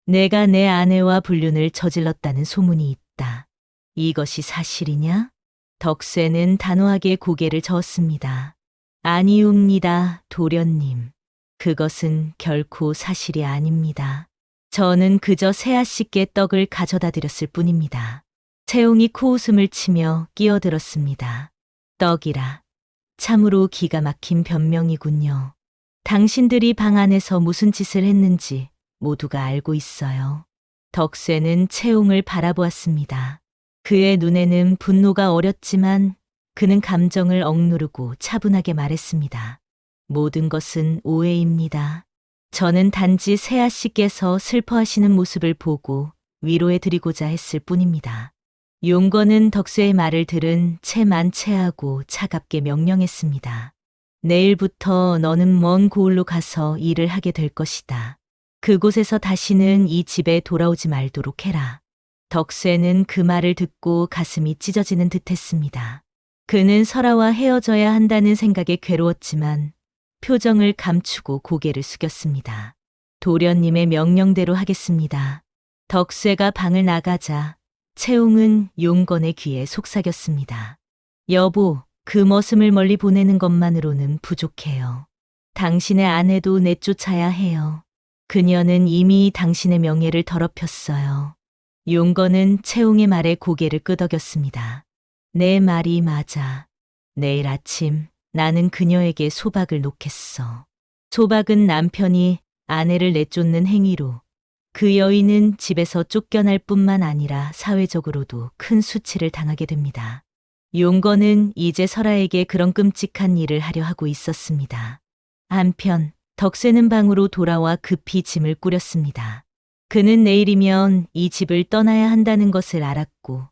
S2: 내가 내 아내와 불륜을 저질렀다는 소문이 있다. 이것이 사실이냐? 덕쇠는 단호하게 고개를 저었습니다. 아니옵니다, 도련님. 그것은 결코 사실이 아닙니다. 저는 그저 세아씨께 떡을 가져다 드렸을 뿐입니다. 채용이 코웃음을 치며 끼어들었습니다. 떡이라. 참으로 기가 막힌 변명이군요. 당신들이 방 안에서 무슨 짓을 했는지 모두가 알고 있어요. 덕쇠는 채용을 바라보았습니다. 그의 눈에는 분노가 어렸지만 그는 감정을 억누르고 차분하게 말했습니다. 모든 것은 오해입니다. 저는 단지 세아 씨께서 슬퍼하시는 모습을 보고 위로해드리고자 했을 뿐입니다. 용건은 덕쇠의 말을 들은 채 만체하고 차갑게 명령했습니다. 내일부터 너는 먼 고을로 가서 일을 하게 될 것이다. 그곳에서 다시는 이 집에 돌아오지 말도록 해라. 덕쇠는 그 말을 듣고 가슴이 찢어지는 듯했습니다. 그는 설아와 헤어져야 한다는 생각에 괴로웠지만 표정을 감추고 고개를 숙였습니다. 도련님의 명령대로 하겠습니다. 덕쇠가 방을 나가자 채용은 용건의 귀에 속삭였습니다. 여보, 그 머슴을 멀리 보내는 것만으로는 부족해요. 당신의 아내도 내쫓아야 해요. 그녀는 이미 당신의 명예를 더럽혔어요. 용건은 채용의 말에 고개를 끄덕였습니다. 내 말이 맞아. 내일 아침 나는 그녀에게 소박을 놓겠어. 소박은 남편이 아내를 내쫓는 행위로 그 여인은 집에서 쫓겨날 뿐만 아니라 사회적으로도 큰 수치를 당하게 됩니다. 용건은 이제 설아에게 그런 끔찍한 일을 하려 하고 있었습니다. 한편 덕쇠는 방으로 돌아와 급히 짐을 꾸렸습니다. 그는 내일이면 이 집을 떠나야 한다는 것을 알았고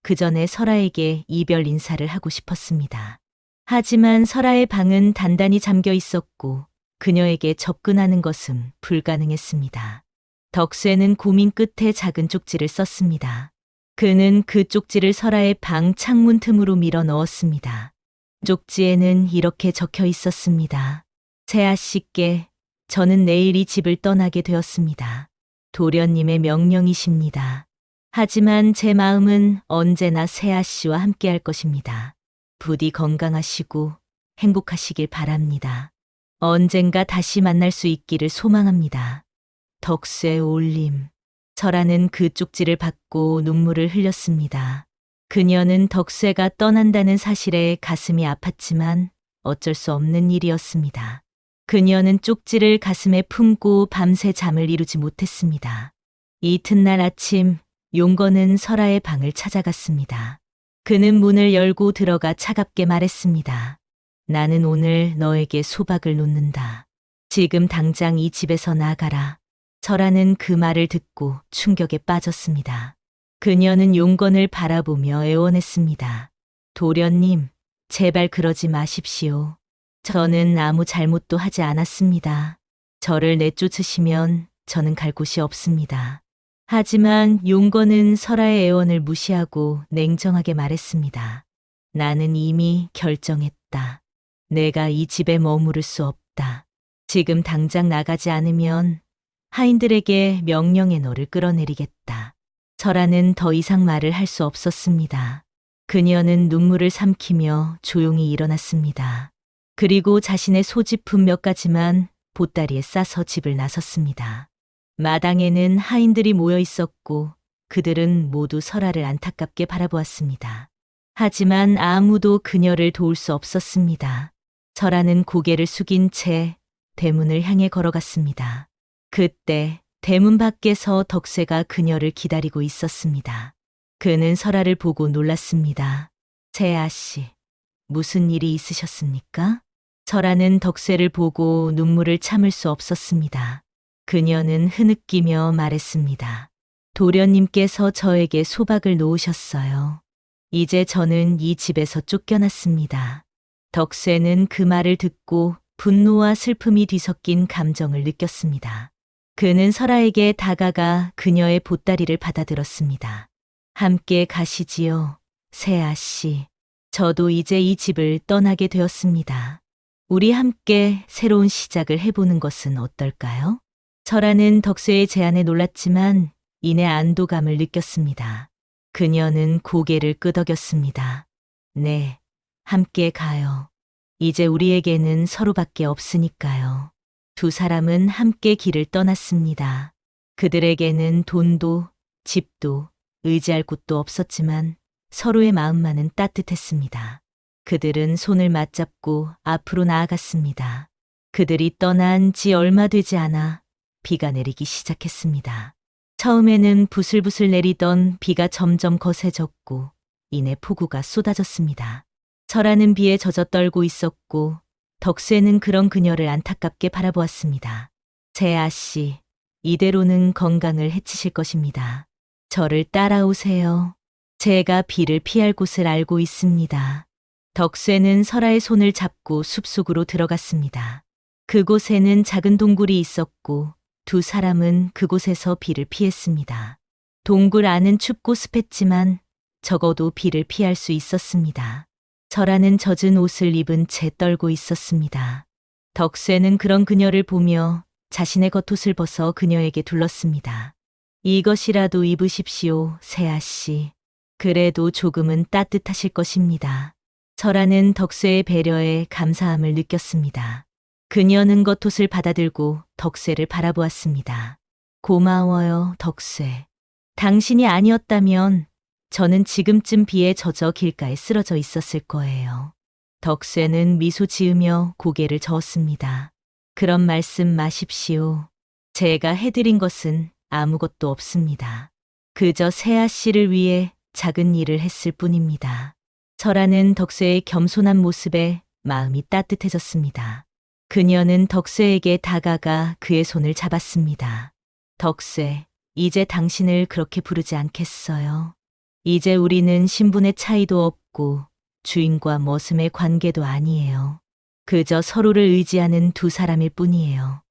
S2: 그 전에 설아에게 이별 인사를 하고 싶었습니다. 하지만 설아의 방은 단단히 잠겨 있었고 그녀에게 접근하는 것은 불가능했습니다. 덕쇠는 고민 끝에 작은 쪽지를 썼습니다. 그는 그 쪽지를 설아의 방 창문 틈으로 밀어 넣었습니다. 쪽지에는 이렇게 적혀 있었습니다. 세아 씨께 저는 내일 이 집을 떠나게 되었습니다. 도련님의 명령이십니다. 하지만 제 마음은 언제나 세아 씨와 함께 할 것입니다. 부디 건강하시고 행복하시길 바랍니다. 언젠가 다시 만날 수 있기를 소망합니다. 덕쇠 올림. 설아는 그 쪽지를 받고 눈물을 흘렸습니다. 그녀는 덕쇠가 떠난다는 사실에 가슴이 아팠지만 어쩔 수 없는 일이었습니다. 그녀는 쪽지를 가슴에 품고 밤새 잠을 이루지 못했습니다. 이튿날 아침 용건은 설아의 방을 찾아갔습니다. 그는 문을 열고 들어가 차갑게 말했습니다. 나는 오늘 너에게 소박을 놓는다. 지금 당장 이 집에서 나가라. 설아는 그 말을 듣고 충격에 빠졌습니다. 그녀는 용건을 바라보며 애원했습니다. 도련님, 제발 그러지 마십시오. 저는 아무 잘못도 하지 않았습니다. 저를 내쫓으시면 저는 갈 곳이 없습니다. 하지만 용건은 설아의 애원을 무시하고 냉정하게 말했습니다. 나는 이미 결정했다. 내가 이 집에 머무를 수 없다. 지금 당장 나가지 않으면 하인들에게 명령해 너를 끌어내리겠다. 설아는 더 이상 말을 할 수 없었습니다. 그녀는 눈물을 삼키며 조용히 일어났습니다. 그리고 자신의 소지품 몇 가지만 보따리에 싸서 집을 나섰습니다. 마당에는 하인들이 모여 있었고 그들은 모두 설아를 안타깝게 바라보았습니다. 하지만 아무도 그녀를 도울 수 없었습니다. 설아는 고개를 숙인 채 대문을 향해 걸어갔습니다. 그때 대문 밖에서 덕쇠가 그녀를 기다리고 있었습니다. 그는 설아를 보고 놀랐습니다. 세아 씨, 무슨 일이 있으셨습니까? 설아는 덕쇠를 보고 눈물을 참을 수 없었습니다. 그녀는 흐느끼며 말했습니다. 도련님께서 저에게 소박을 놓으셨어요. 이제 저는 이 집에서 쫓겨났습니다. 덕쇠는 그 말을 듣고 분노와 슬픔이 뒤섞인 감정을 느꼈습니다. 그는 설아에게 다가가 그녀의 보따리를 받아들었습니다. 함께 가시지요, 세아 씨. 저도 이제 이 집을 떠나게 되었습니다. 우리 함께 새로운 시작을 해보는 것은 어떨까요? 설아는 덕수의 제안에 놀랐지만 이내 안도감을 느꼈습니다. 그녀는 고개를 끄덕였습니다. 네, 함께 가요. 이제 우리에게는 서로밖에 없으니까요. 두 사람은 함께 길을 떠났습니다. 그들에게는 돈도, 집도, 의지할 곳도 없었지만 서로의 마음만은 따뜻했습니다. 그들은 손을 맞잡고 앞으로 나아갔습니다. 그들이 떠난 지 얼마 되지 않아 비가 내리기 시작했습니다. 처음에는 부슬부슬 내리던 비가 점점 거세졌고 이내 폭우가 쏟아졌습니다. 설아는 비에 젖어 떨고 있었고 덕수에는 그런 그녀를 안타깝게 바라보았습니다. 재아 씨, 이대로는 건강을 해치실 것입니다. 저를 따라오세요. 제가 비를 피할 곳을 알고 있습니다. 덕수에는 설아의 손을 잡고 숲속으로 들어갔습니다. 그곳에는 작은 동굴이 있었고 두 사람은 그곳에서 비를 피했습니다. 동굴 안은 춥고 습했지만 적어도 비를 피할 수 있었습니다. 설아는 젖은 옷을 입은 채 떨고 있었습니다. 덕수에는 그런 그녀를 보며 자신의 겉옷을 벗어 그녀에게 둘렀습니다. 이것이라도 입으십시오, 세아 씨. 그래도 조금은 따뜻하실 것입니다. 설아는 덕수의 배려에 감사함을 느꼈습니다. 그녀는 겉옷을 받아들고 덕수를 바라보았습니다. 고마워요, 덕수에. 당신이 아니었다면 저는 지금쯤 비에 젖어 길가에 쓰러져 있었을 거예요. 덕수는 미소 지으며 고개를 저었습니다. 그런 말씀 마십시오. 제가 해드린 것은 아무것도 없습니다. 그저 세아 씨를 위해 작은 일을 했을 뿐입니다. 설아는 덕수의 겸손한 모습에 마음이 따뜻해졌습니다. 그녀는 덕수에게 다가가 그의 손을 잡았습니다. 덕수, 이제 당신을 그렇게 부르지 않겠어요. 이제 우리는 신분의 차이도 없고 주인과 머슴의 관계도 아니에요. 그저 서로를 의지하는 두 사람일 뿐이에요.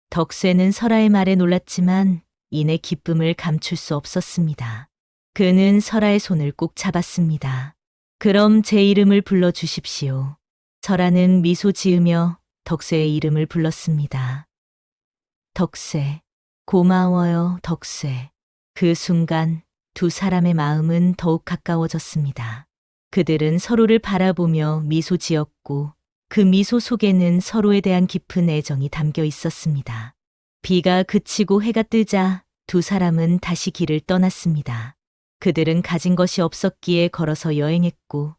S2: 덕수는 설아의 말에 놀랐지만 이내 기쁨을 감출 수 없었습니다. 그는 설아의 손을 꼭 잡았습니다. 그럼 제 이름을 불러주십시오. 설아는 미소 지으며 덕수의 이름을 불렀습니다. 덕수, 고마워요, 덕수. 그 순간 두 사람의 마음은 더욱 가까워졌습니다. 그들은 서로를 바라보며 미소 지었고 그 미소 속에는 서로에 대한 깊은 애정이 담겨 있었습니다. 비가 그치고 해가 뜨자 두 사람은 다시 길을 떠났습니다. 그들은 가진 것이 없었기에 걸어서 여행했고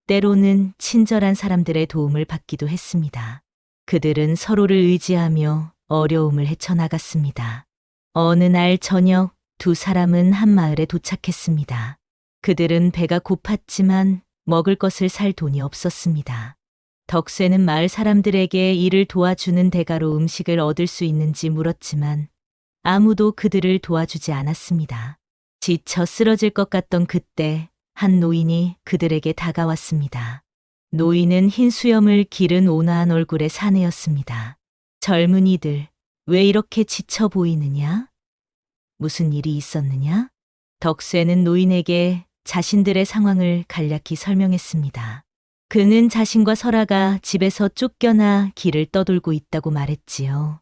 S2: 때로는 친절한 사람들의 도움을 받기도 했습니다. 그들은 서로를 의지하며 어려움을 헤쳐나갔습니다. 어느 날 저녁 두 사람은 한 마을에 도착했습니다. 그들은 배가 고팠지만 먹을 것을 살 돈이 없었습니다. 덕수는 마을 사람들에게 이를 도와주는 대가로 음식을 얻을 수 있는지 물었지만 아무도 그들을 도와주지 않았습니다. 지쳐 쓰러질 것 같던 그때 한 노인이 그들에게 다가왔습니다. 노인은 흰 수염을 기른 온화한 얼굴의 사내였습니다. 젊은이들, 왜 이렇게 지쳐 보이느냐? 무슨 일이 있었느냐? 덕수는 노인에게 자신들의 상황을 간략히 설명했습니다. 그는 자신과 설아가 집에서 쫓겨나 길을 떠돌고 있다고 말했지요.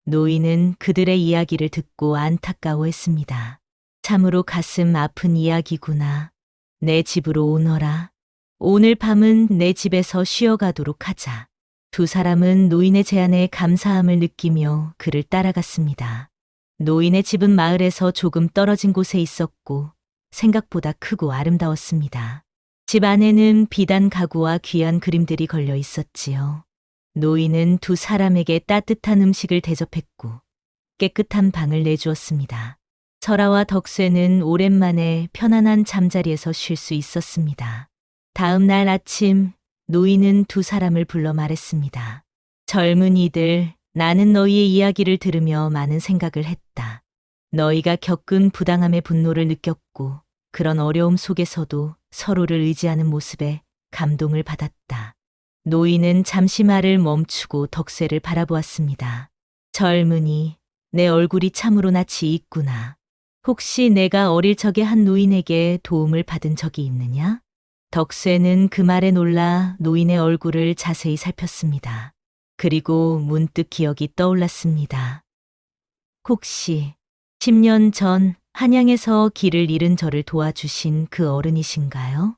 S2: 노인은 그들의 이야기를 듣고 안타까워했습니다. 참으로 가슴 아픈 이야기구나. 내 집으로 오너라. 오늘 밤은 내 집에서 쉬어가도록 하자. 두 사람은 노인의 제안에 감사함을 느끼며 그를 따라갔습니다. 노인의 집은 마을에서 조금 떨어진 곳에 있었고 생각보다 크고 아름다웠습니다. 집 안에는 비단 가구와 귀한 그림들이 걸려 있었지요. 노인은 두 사람에게 따뜻한 음식을 대접했고 깨끗한 방을 내주었습니다. 설아와 덕수는 오랜만에 편안한 잠자리에서 쉴 수 있었습니다. 다음 날 아침 노인은 두 사람을 불러 말했습니다. 젊은이들, 나는 너희의 이야기를 들으며 많은 생각을 했다. 너희가 겪은 부당함의 분노를 느꼈고 그런 어려움 속에서도 서로를 의지하는 모습에 감동을 받았다. 노인은 잠시 말을 멈추고 덕수를 바라보았습니다. 젊은이, 내 얼굴이 참으로 낯이 익구나. 혹시 내가 어릴 적에 한 노인에게 도움을 받은 적이 있느냐? 덕세는 그 말에 놀라 노인의 얼굴을 자세히 살폈습니다. 그리고 문득 기억이 떠올랐습니다. 혹시 10년 전 한양에서 길을 잃은 저를 도와주신 그 어른이신가요?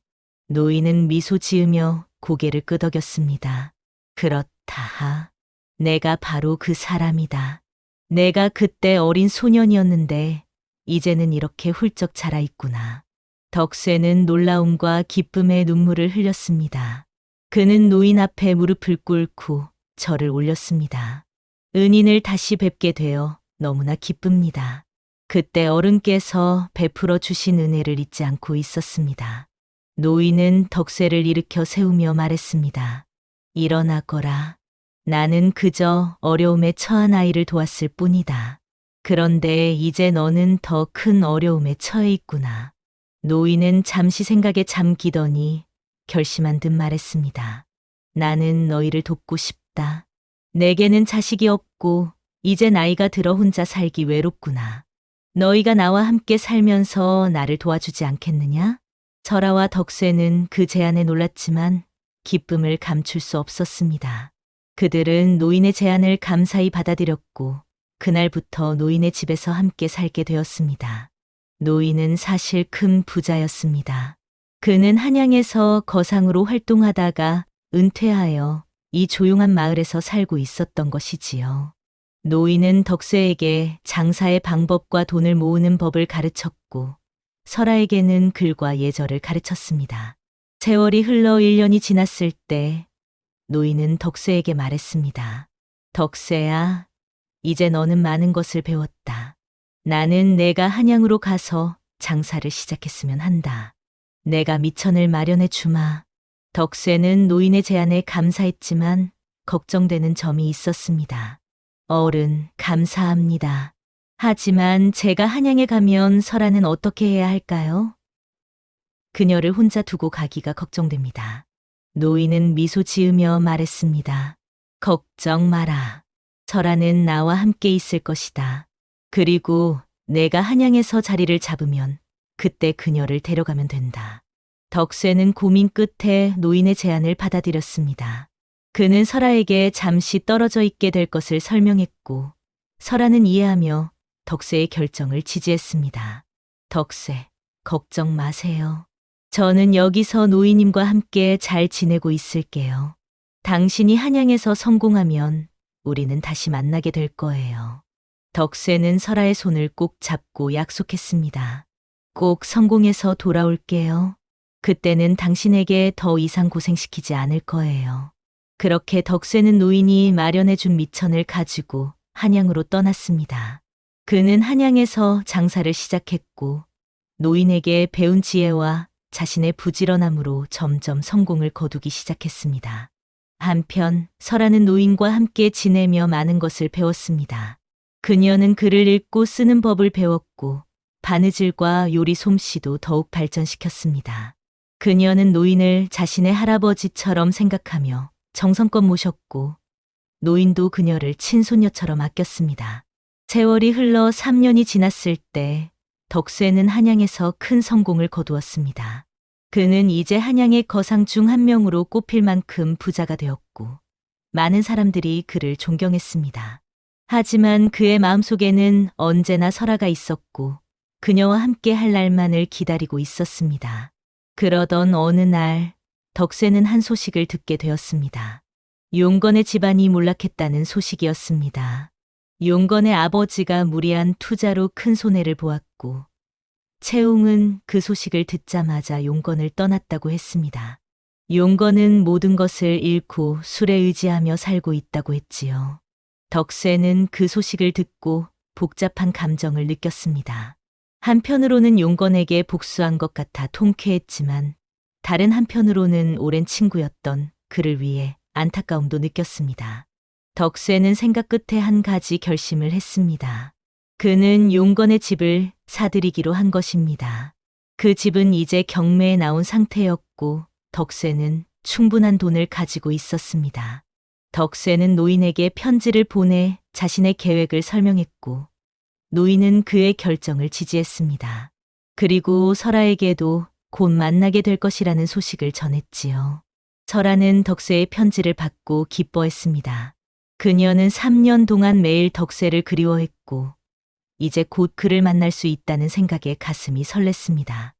S2: 노인은 미소 지으며 고개를 끄덕였습니다. 그렇다. 내가 바로 그 사람이다. 내가 그때 어린 소년이었는데 이제는 이렇게 훌쩍 자라 있구나. 덕세는 놀라움과 기쁨의 눈물을 흘렸습니다. 그는 노인 앞에 무릎을 꿇고 절을 올렸습니다. 은인을 다시 뵙게 되어 너무나 기쁩니다. 그때 어른께서 베풀어 주신 은혜를 잊지 않고 있었습니다. 노인은 덕세를 일으켜 세우며 말했습니다. 일어나거라. 나는 그저 어려움에 처한 아이를 도왔을 뿐이다. 그런데 이제 너는 더 큰 어려움에 처해 있구나. 노인은 잠시 생각에 잠기더니 결심한 듯 말했습니다. 나는 너희를 돕고 싶다. 내게는 자식이 없고 이제 나이가 들어 혼자 살기 외롭구나. 너희가 나와 함께 살면서 나를 도와주지 않겠느냐? 설아와 덕세는 그 제안에 놀랐지만 기쁨을 감출 수 없었습니다. 그들은 노인의 제안을 감사히 받아들였고 그날부터 노인의 집에서 함께 살게 되었습니다. 노인은 사실 큰 부자였습니다. 그는 한양에서 거상으로 활동하다가 은퇴하여 이 조용한 마을에서 살고 있었던 것이지요. 노인은 덕세에게 장사의 방법과 돈을 모으는 법을 가르쳤고 설아에게는 글과 예절을 가르쳤습니다. 세월이 흘러 1년이 지났을 때 노인은 덕세에게 말했습니다. 덕세야, 이제 너는 많은 것을 배웠다. 나는 내가 한양으로 가서 장사를 시작했으면 한다. 내가 미천을 마련해 주마. 덕세는 노인의 제안에 감사했지만 걱정되는 점이 있었습니다. 어른, 감사합니다. 하지만 제가 한양에 가면 설아는 어떻게 해야 할까요? 그녀를 혼자 두고 가기가 걱정됩니다. 노인은 미소 지으며 말했습니다. 걱정 마라. 설아는 나와 함께 있을 것이다. 그리고 내가 한양에서 자리를 잡으면 그때 그녀를 데려가면 된다. 덕세는 고민 끝에 노인의 제안을 받아들였습니다. 그는 설아에게 잠시 떨어져 있게 될 것을 설명했고 설아는 이해하며 덕세의 결정을 지지했습니다. 덕세, 걱정 마세요. 저는 여기서 노인님과 함께 잘 지내고 있을게요. 당신이 한양에서 성공하면 우리는 다시 만나게 될 거예요. 덕세는 설아의 손을 꼭 잡고 약속했습니다. 꼭 성공해서 돌아올게요. 그때는 당신에게 더 이상 고생시키지 않을 거예요. 그렇게 덕세는 노인이 마련해준 미천을 가지고 한양으로 떠났습니다. 그는 한양에서 장사를 시작했고 노인에게 배운 지혜와 자신의 부지런함으로 점점 성공을 거두기 시작했습니다. 한편 설아는 노인과 함께 지내며 많은 것을 배웠습니다. 그녀는 글을 읽고 쓰는 법을 배웠고 바느질과 요리 솜씨도 더욱 발전시켰습니다. 그녀는 노인을 자신의 할아버지처럼 생각하며 정성껏 모셨고 노인도 그녀를 친손녀처럼 아꼈습니다. 세월이 흘러 3년이 지났을 때 덕세는 한양에서 큰 성공을 거두었습니다. 그는 이제 한양의 거상 중 한 명으로 꼽힐 만큼 부자가 되었고 많은 사람들이 그를 존경했습니다. 하지만 그의 마음속에는 언제나 설아가 있었고 그녀와 함께 할 날만을 기다리고 있었습니다. 그러던 어느 날 덕세는 한 소식을 듣게 되었습니다. 용건의 집안이 몰락했다는 소식이었습니다. 용건의 아버지가 무리한 투자로 큰 손해를 보았고 채웅은 그 소식을 듣자마자 용건을 떠났다고 했습니다. 용건은 모든 것을 잃고 술에 의지하며 살고 있다고 했지요. 덕세는 그 소식을 듣고 복잡한 감정을 느꼈습니다. 한편으로는 용건에게 복수한 것 같아 통쾌했지만 다른 한편으로는 오랜 친구였던 그를 위해 안타까움도 느꼈습니다. 덕세는 생각 끝에 한 가지 결심을 했습니다. 그는 용건의 집을 사들이기로 한 것입니다. 그 집은 이제 경매에 나온 상태였고 덕세는 충분한 돈을 가지고 있었습니다. 덕세는 노인에게 편지를 보내 자신의 계획을 설명했고 노인은 그의 결정을 지지했습니다. 그리고 설아에게도 곧 만나게 될 것이라는 소식을 전했지요. 설아는 덕세의 편지를 받고 기뻐했습니다. 그녀는 3년 동안 매일 덕세를 그리워했고 이제 곧 그를 만날 수 있다는 생각에 가슴이 설렜습니다.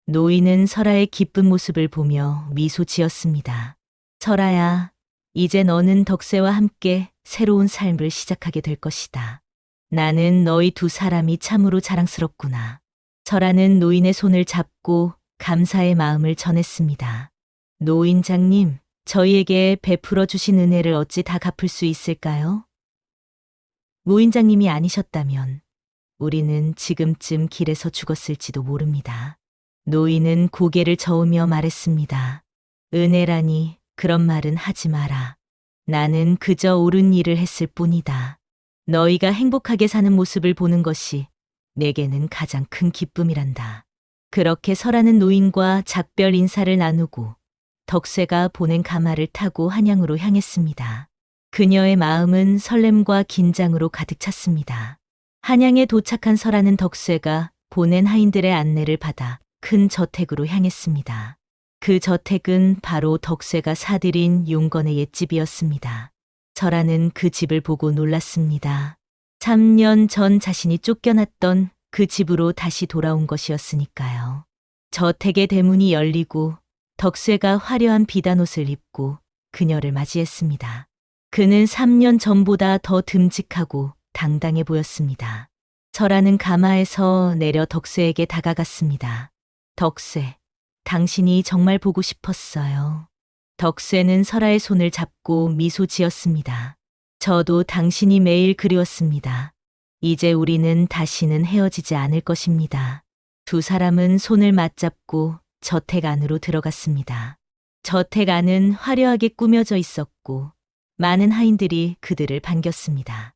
S2: 노인은 설아의 기쁜 모습을 보며 미소 지었습니다. 설아야, 이제 너는 덕세와 함께 새로운 삶을 시작하게 될 것이다. 나는 너희 두 사람이 참으로 자랑스럽구나. 설아는 노인의 손을 잡고 감사의 마음을 전했습니다. 노인장님, 저희에게 베풀어 주신 은혜를 어찌 다 갚을 수 있을까요? 노인장님이 아니셨다면 우리는 지금쯤 길에서 죽었을지도 모릅니다. 노인은 고개를 저으며 말했습니다. 은혜라니 그런 말은 하지 마라. 나는 그저 옳은 일을 했을 뿐이다. 너희가 행복하게 사는 모습을 보는 것이 내게는 가장 큰 기쁨이란다. 그렇게 설하는 노인과 작별 인사를 나누고 덕세가 보낸 가마를 타고 한양으로 향했습니다. 그녀의 마음은 설렘과 긴장으로 가득 찼습니다. 한양에 도착한 설하는 덕세가 보낸 하인들의 안내를 받아 큰 저택으로 향했습니다. 그 저택은 바로 덕세가 사들인 용건의 옛집이었습니다. 설하는 그 집을 보고 놀랐습니다. 3년 전 자신이 쫓겨났던 그 집으로 다시 돌아온 것이었으니까요. 저택의 대문이 열리고 덕세가 화려한 비단옷을 입고 그녀를 맞이했습니다. 그는 3년 전보다 더 듬직하고 당당해 보였습니다. 설하는 가마에서 내려 덕세에게 다가갔습니다. 덕세, 당신이 정말 보고 싶었어요. 덕세는 설하의 손을 잡고 미소 지었습니다. 저도 당신이 매일 그리웠습니다. 이제 우리는 다시는 헤어지지 않을 것입니다. 두 사람은 손을 맞잡고 저택 안으로 들어갔습니다. 저택 안은 화려하게 꾸며져 있었고 많은 하인들이 그들을 반겼습니다.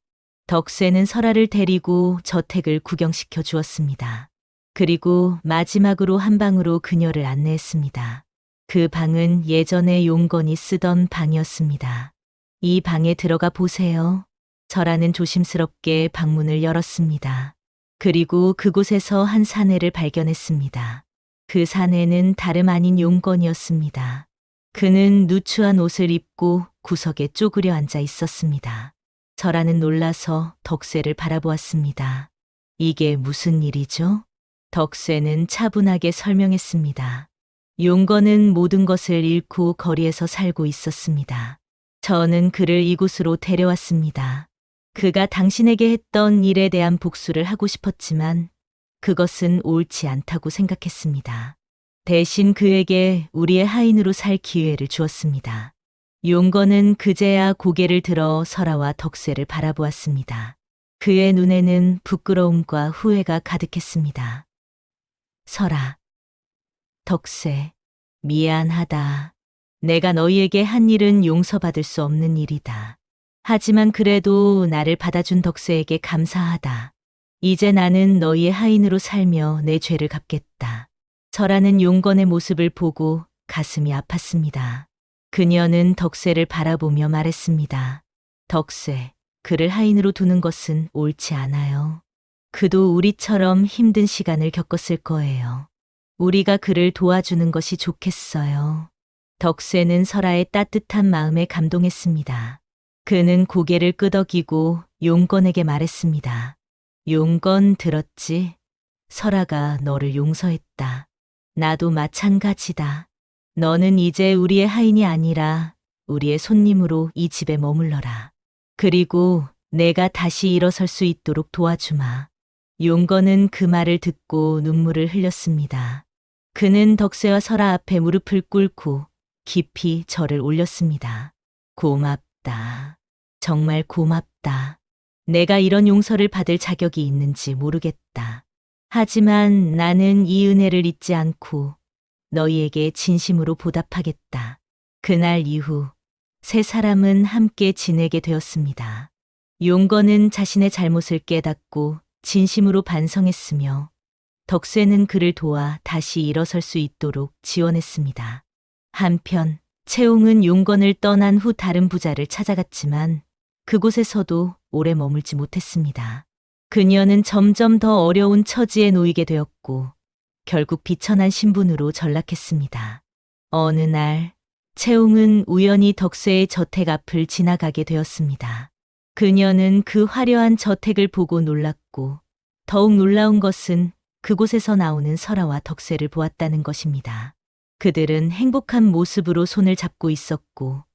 S2: 덕세는 설하를 데리고 저택을 구경시켜 주었습니다. 그리고 마지막으로 한 방으로 그녀를 안내했습니다. 그 방은 예전에 용건이 쓰던 방이었습니다. 이 방에 들어가 보세요. 설하는 조심스럽게 방문을 열었습니다. 그리고 그곳에서 한 사내를 발견했습니다. 그 사내는 다름 아닌 용건이었습니다. 그는 누추한 옷을 입고 구석에 쪼그려 앉아 있었습니다. 설하는 놀라서 덕세를 바라보았습니다. 이게 무슨 일이죠? 덕세는 차분하게 설명했습니다. 용건은 모든 것을 잃고 거리에서 살고 있었습니다. 저는 그를 이곳으로 데려왔습니다. 그가 당신에게 했던 일에 대한 복수를 하고 싶었지만 그것은 옳지 않다고 생각했습니다. 대신 그에게 우리의 하인으로 살 기회를 주었습니다. 용건은 그제야 고개를 들어 설하와 덕세를 바라보았습니다. 그의 눈에는 부끄러움과 후회가 가득했습니다. 설하, 덕세, 미안하다. 내가 너희에게 한 일은 용서받을 수 없는 일이다. 하지만 그래도 나를 받아준 덕세에게 감사하다. 이제 나는 너희의 하인으로 살며 내 죄를 갚겠다. 설하는 용건의 모습을 보고 가슴이 아팠습니다. 그녀는 덕세를 바라보며 말했습니다. 덕세, 그를 하인으로 두는 것은 옳지 않아요. 그도 우리처럼 힘든 시간을 겪었을 거예요. 우리가 그를 도와주는 것이 좋겠어요. 덕세는 설하의 따뜻한 마음에 감동했습니다. 그는 고개를 끄덕이고 용건에게 말했습니다. 용건 들었지? 설하가 너를 용서했다. 나도 마찬가지다. 너는 이제 우리의 하인이 아니라 우리의 손님으로 이 집에 머물러라. 그리고 내가 다시 일어설 수 있도록 도와주마. 용건은 그 말을 듣고 눈물을 흘렸습니다. 그는 덕세와 설하 앞에 무릎을 꿇고 깊이 절을 올렸습니다. 고맙다. 정말 고맙다. 내가 이런 용서를 받을 자격이 있는지 모르겠다. 하지만 나는 이 은혜를 잊지 않고 너희에게 진심으로 보답하겠다. 그날 이후 세 사람은 함께 지내게 되었습니다. 용건은 자신의 잘못을 깨닫고 진심으로 반성했으며 덕세는 그를 도와 다시 일어설 수 있도록 지원했습니다. 한편 채용은 용건을 떠난 후 다른 부자를 찾아갔지만 그곳에서도 오래 머물지 못했습니다. 그녀는 점점 더 어려운 처지에 놓이게 되었고 결국 비천한 신분으로 전락했습니다. 어느 날 채웅은 우연히 덕세의 저택 앞을 지나가게 되었습니다. 그녀는 그 화려한 저택을 보고 놀랐고 더욱 놀라운 것은 그곳에서 나오는 설아와 덕세를 보았다는 것입니다. 그들은 행복한 모습으로 손을 잡고 있었고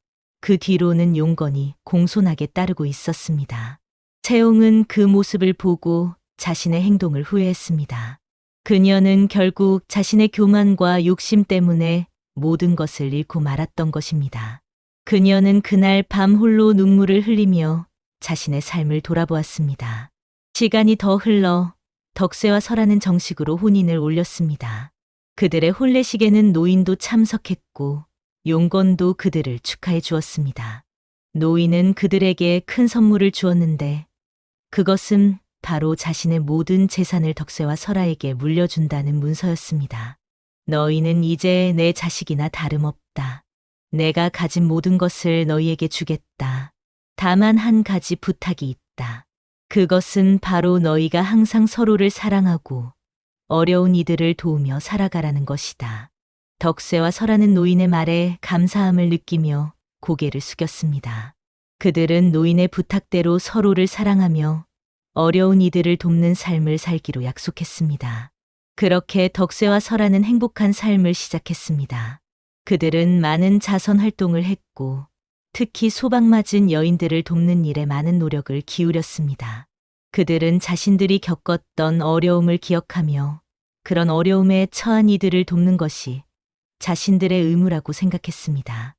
S2: 그 뒤로는 용건이 공손하게 따르고 있었습니다. 채용은 그 모습을 보고 자신의 행동을 후회했습니다. 그녀는 결국 자신의 교만과 욕심 때문에 모든 것을 잃고 말았던 것입니다. 그녀는 그날 밤 홀로 눈물을 흘리며 자신의 삶을 돌아보았습니다. 시간이 더 흘러 덕세와 설아는 정식으로 혼인을 올렸습니다. 그들의 혼례식에는 노인도 참석했고 용건도 그들을 축하해 주었습니다. 노인은 그들에게 큰 선물을 주었는데 그것은 바로 자신의 모든 재산을 덕세와 설아에게 물려준다는 문서였습니다. 너희는 이제 내 자식이나 다름없다. 내가 가진 모든 것을 너희에게 주겠다. 다만 한 가지 부탁이 있다. 그것은 바로 너희가 항상 서로를 사랑하고 어려운 이들을 도우며 살아가라는 것이다. 덕세와 설아는 노인의 말에 감사함을 느끼며 고개를 숙였습니다. 그들은 노인의 부탁대로 서로를 사랑하며 어려운 이들을 돕는 삶을 살기로 약속했습니다. 그렇게 덕세와 설아는 행복한 삶을 시작했습니다. 그들은 많은 자선 활동을 했고 특히 소박맞은 여인들을 돕는 일에 많은 노력을 기울였습니다. 그들은 자신들이 겪었던 어려움을 기억하며 그런 어려움에 처한 이들을 돕는 것이 자신들의 의무라고 생각했습니다.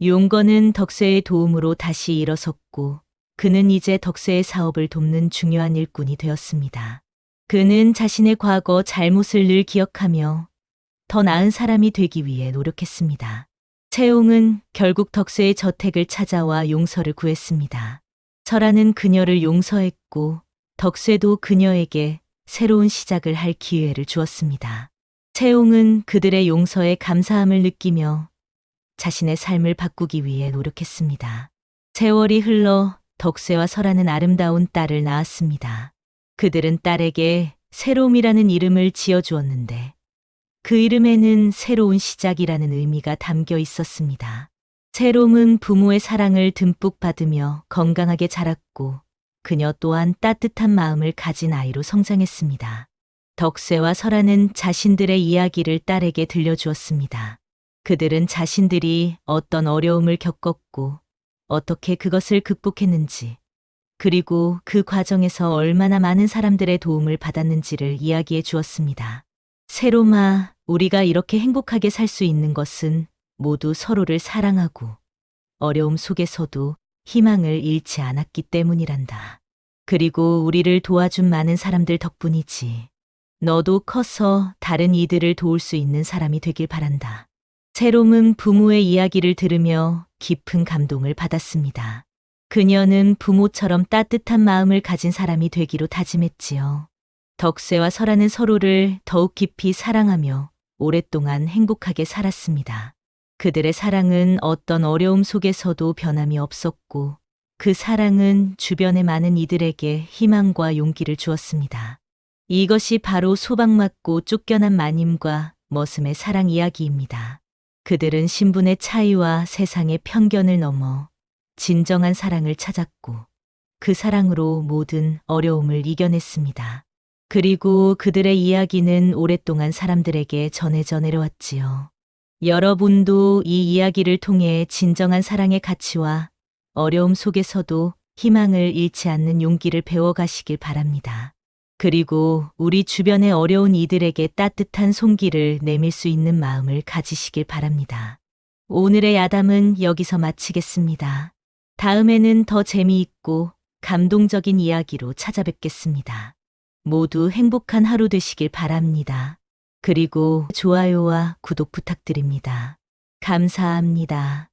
S2: 용건은 덕세의 도움으로 다시 일어섰고 그는 이제 덕세의 사업을 돕는 중요한 일꾼이 되었습니다. 그는 자신의 과거 잘못을 늘 기억하며 더 나은 사람이 되기 위해 노력했습니다. 채용은 결국 덕세의 저택을 찾아와 용서를 구했습니다. 설아는 그녀를 용서했고 덕세도 그녀에게 새로운 시작을 할 기회를 주었습니다. 채용은 그들의 용서에 감사함을 느끼며 자신의 삶을 바꾸기 위해 노력했습니다. 세월이 흘러 덕세와 설아는 아름다운 딸을 낳았습니다. 그들은 딸에게 새로움이라는 이름을 지어주었는데 그 이름에는 새로운 시작이라는 의미가 담겨 있었습니다. 새로움은 부모의 사랑을 듬뿍 받으며 건강하게 자랐고 그녀 또한 따뜻한 마음을 가진 아이로 성장했습니다. 덕세와 설아는 자신들의 이야기를 딸에게 들려주었습니다. 그들은 자신들이 어떤 어려움을 겪었고 어떻게 그것을 극복했는지 그리고 그 과정에서 얼마나 많은 사람들의 도움을 받았는지를 이야기해 주었습니다. 세롬아, 우리가 이렇게 행복하게 살 수 있는 것은 모두 서로를 사랑하고 어려움 속에서도 희망을 잃지 않았기 때문이란다. 그리고 우리를 도와준 많은 사람들 덕분이지. 너도 커서 다른 이들을 도울 수 있는 사람이 되길 바란다. 세롬은 부모의 이야기를 들으며 깊은 감동을 받았습니다. 그녀는 부모처럼 따뜻한 마음을 가진 사람이 되기로 다짐했지요. 덕세와 설아는 서로를 더욱 깊이 사랑하며 오랫동안 행복하게 살았습니다. 그들의 사랑은 어떤 어려움 속에서도 변함이 없었고 그 사랑은 주변의 많은 이들에게 희망과 용기를 주었습니다. 이것이 바로 소박맞고 쫓겨난 마님과 머슴의 사랑 이야기입니다. 그들은 신분의 차이와 세상의 편견을 넘어 진정한 사랑을 찾았고 그 사랑으로 모든 어려움을 이겨냈습니다. 그리고 그들의 이야기는 오랫동안 사람들에게 전해져 내려왔지요. 여러분도 이 이야기를 통해 진정한 사랑의 가치와 어려움 속에서도 희망을 잃지 않는 용기를 배워가시길 바랍니다. 그리고 우리 주변의 어려운 이들에게 따뜻한 손길을 내밀 수 있는 마음을 가지시길 바랍니다. 오늘의 야담은 여기서 마치겠습니다. 다음에는 더 재미있고 감동적인 이야기로 찾아뵙겠습니다. 모두 행복한 하루 되시길 바랍니다. 그리고 좋아요와 구독 부탁드립니다. 감사합니다.